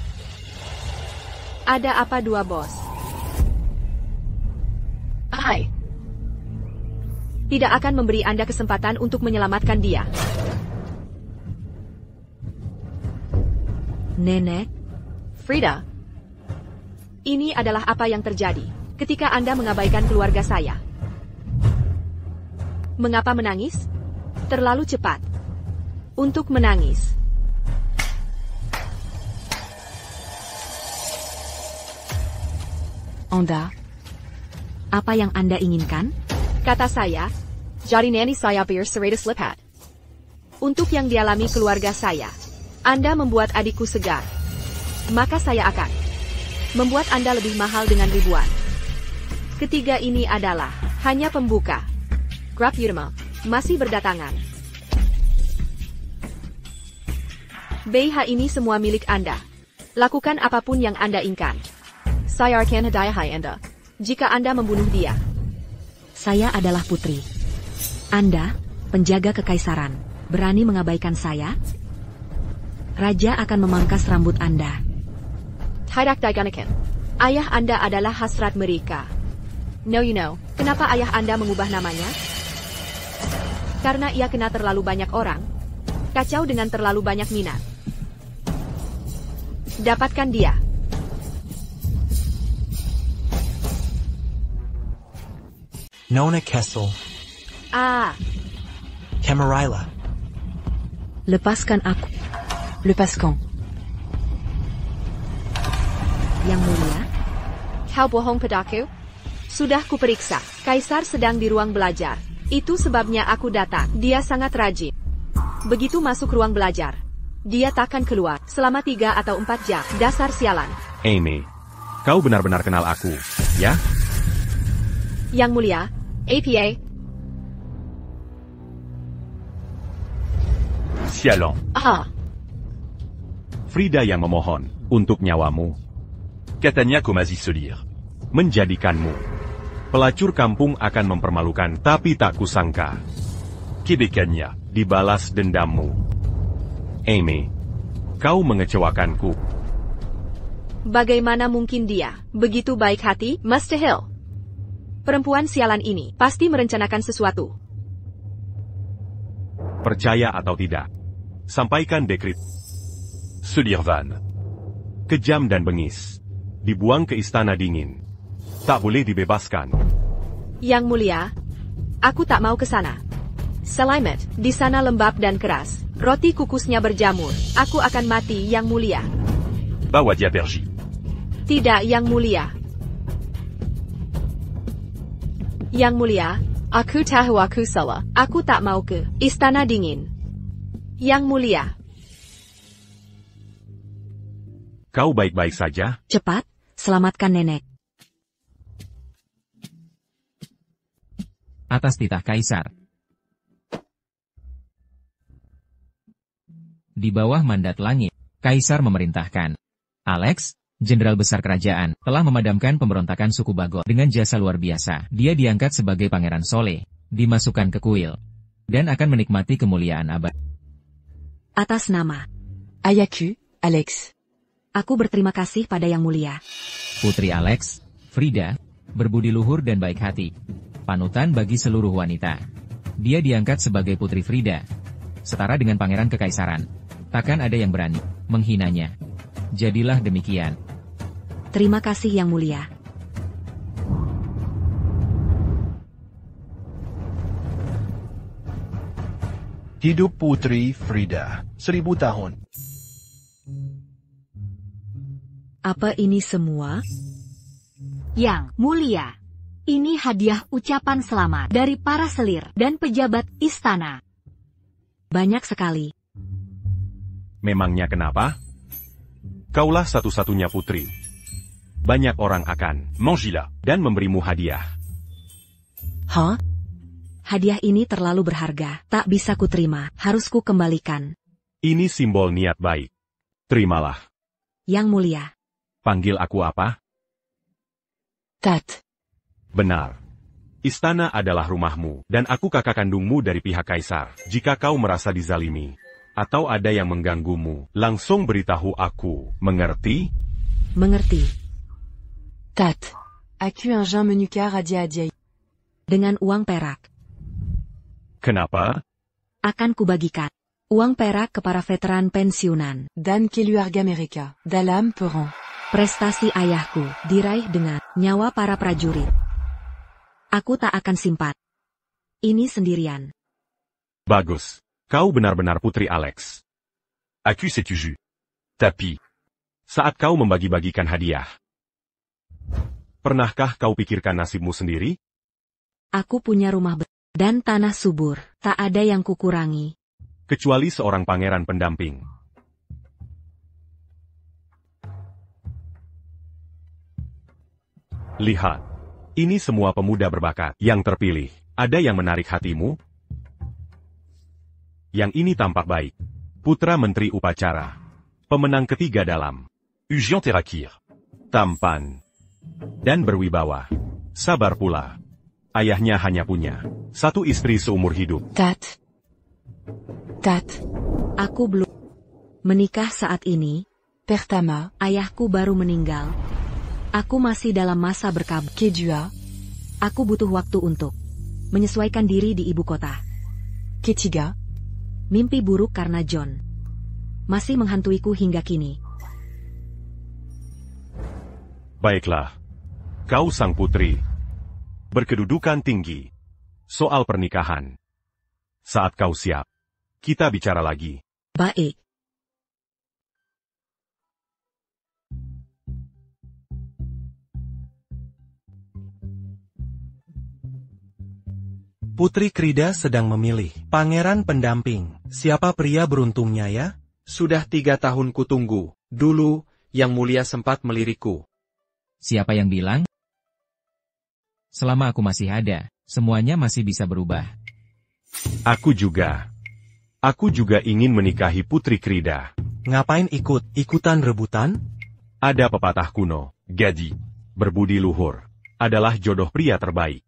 Ada apa dua bos? Hai. Tidak akan memberi Anda kesempatan untuk menyelamatkan dia. Nenek? Frida. Ini adalah apa yang terjadi ketika Anda mengabaikan keluarga saya. Mengapa menangis? Terlalu cepat. Untuk menangis. Anda. Apa yang Anda inginkan? Kata saya, jari neni saya biar seratus lipat. Untuk yang dialami keluarga saya, Anda membuat adikku segar. Maka saya akan membuat Anda lebih mahal dengan ribuan. Ketiga ini adalah hanya pembuka. Grab Yurma masih berdatangan. BH ini semua milik Anda. Lakukan apapun yang Anda inginkan. Saya akan hadiah Anda jika Anda membunuh dia. Saya adalah putri. Anda, penjaga kekaisaran, berani mengabaikan saya? Raja akan memangkas rambut Anda. Tidak diganakan. Ayah Anda adalah hasrat mereka. No you know, kenapa ayah Anda mengubah namanya? Karena ia kena terlalu banyak orang. Kacau dengan terlalu banyak minat. Dapatkan dia. Nona Kessel. Camarilla. Lepaskan aku. Lepaskan. Yang mulia? Kau bohong padaku? Sudah kuperiksa. Kaisar sedang di ruang belajar. Itu sebabnya aku datang. Dia sangat rajin. Begitu masuk ruang belajar, dia takkan keluar selama 3 atau 4 jam. Dasar sialan. Amy, kau benar-benar kenal aku, ya? Yang mulia, APA. Sialan. Frida yang memohon untuk nyawamu. Catania Komazi Solir. Menjadikanmu. Pelacur kampung akan mempermalukan, tapi tak kusangka. Québecania. Dibalas dendammu. Amy, kau mengecewakanku. Bagaimana mungkin dia begitu baik hati, Mustahil. Perempuan sialan ini pasti merencanakan sesuatu. Percaya atau tidak, sampaikan dekrit. Sullivan. Kejam dan bengis. Dibuang ke istana dingin. Tak boleh dibebaskan. Yang mulia, aku tak mau ke sana. Selamat, di sana lembab dan keras. Roti kukusnya berjamur. Aku akan mati, Yang Mulia. Bawa dia pergi. Tidak, Yang Mulia. Yang Mulia, aku tahu aku salah. Aku tak mau ke istana dingin. Yang Mulia. Kau baik-baik saja? Cepat, selamatkan nenek. Atas titah Kaisar. Di bawah mandat langit, Kaisar memerintahkan. Alex, Jenderal Besar Kerajaan, telah memadamkan pemberontakan suku Bagot dengan jasa luar biasa. Dia diangkat sebagai Pangeran Soleh, dimasukkan ke kuil, dan akan menikmati kemuliaan abadi. Atas nama Ayaku, Alex. Aku berterima kasih pada Yang Mulia. Putri Alex, Frida, berbudi luhur dan baik hati. Panutan bagi seluruh wanita. Dia diangkat sebagai Putri Frida, setara dengan Pangeran Kekaisaran. Takkan ada yang berani menghinanya. Jadilah demikian. Terima kasih Yang Mulia. Hidup Putri Frida, 1000 tahun. Apa ini semua? Yang Mulia, ini hadiah ucapan selamat dari para selir dan pejabat istana. Banyak sekali. Memangnya kenapa? Kaulah satu-satunya putri. Banyak orang akan Mangila dan memberimu hadiah. Hah? Hadiah ini terlalu berharga, tak bisa kuterima, harus ku kembalikan. Ini simbol niat baik. Terimalah. Yang Mulia. Panggil aku apa? Tat. Benar. Istana adalah rumahmu, dan aku kakak kandungmu dari pihak Kaisar. Jika kau merasa dizalimi, atau ada yang mengganggumu, langsung beritahu aku. Mengerti? Mengerti. Tat. Aku un jean menucar à dia. Dengan uang perak. Kenapa? Akan kubagikan. Uang perak ke para veteran pensiunan. Dan keluarga mereka, dalam perang. Prestasi ayahku diraih dengan nyawa para prajurit. Aku tak akan simpan ini sendirian. Bagus. Kau benar-benar Putri Alex. Aku setuju. Tapi, saat kau membagi-bagikan hadiah, pernahkah kau pikirkan nasibmu sendiri? Aku punya rumah dan tanah subur, tak ada yang kukurangi. Kecuali seorang pangeran pendamping. Lihat, ini semua pemuda berbakat yang terpilih. Ada yang menarik hatimu? Yang ini tampak baik. Putra Menteri Upacara. Pemenang ketiga dalam Ujian Terakir. Tampan dan berwibawa. Sabar pula. Ayahnya hanya punya satu istri seumur hidup. Tat. Aku belum menikah saat ini. Pertama. Ayahku baru meninggal. Aku masih dalam masa berkabut. Kedua. Aku butuh waktu untuk menyesuaikan diri di ibu kota. Ketiga. Mimpi buruk karena John masih menghantuiku hingga kini. Baiklah. Kau sang putri. Berkedudukan tinggi. Soal pernikahan. Saat kau siap, kita bicara lagi. Baik. Putri Krida sedang memilih pangeran pendamping. Siapa pria beruntungnya ya? Sudah 3 tahun kutunggu. Dulu, Yang Mulia sempat melirikku. Siapa yang bilang? Selama aku masih ada, semuanya masih bisa berubah. Aku juga. Aku juga ingin menikahi Putri Krida. Ngapain ikutan rebutan? Ada pepatah kuno, Gadi, berbudi luhur, adalah jodoh pria terbaik.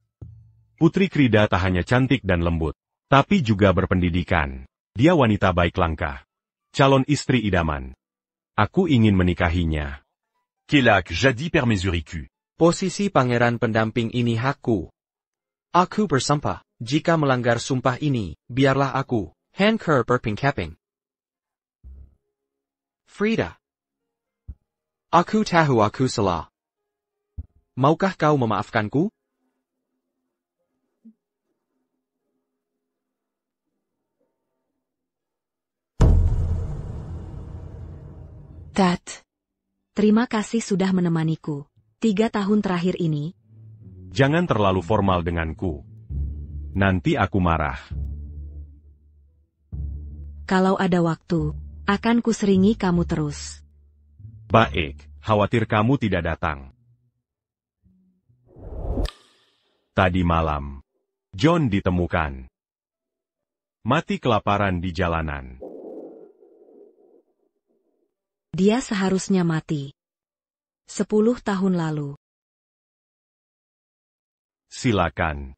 Putri Krida tak hanya cantik dan lembut, tapi juga berpendidikan. Dia wanita baik langkah. Calon istri idaman. Aku ingin menikahinya. Kelak jadi permesuriku. Posisi pangeran pendamping ini hakku. Aku bersumpah, jika melanggar sumpah ini, biarlah aku, Hanker berpingkaping. Frida. Aku tahu aku salah. Maukah kau memaafkanku? Tat. Terima kasih sudah menemaniku. 3 tahun terakhir ini. Jangan terlalu formal denganku. Nanti aku marah. Kalau ada waktu, akan kuseringi kamu terus. Baik, khawatir kamu tidak datang. Tadi malam, John ditemukan mati kelaparan di jalanan. Dia seharusnya mati 10 tahun lalu. Silakan.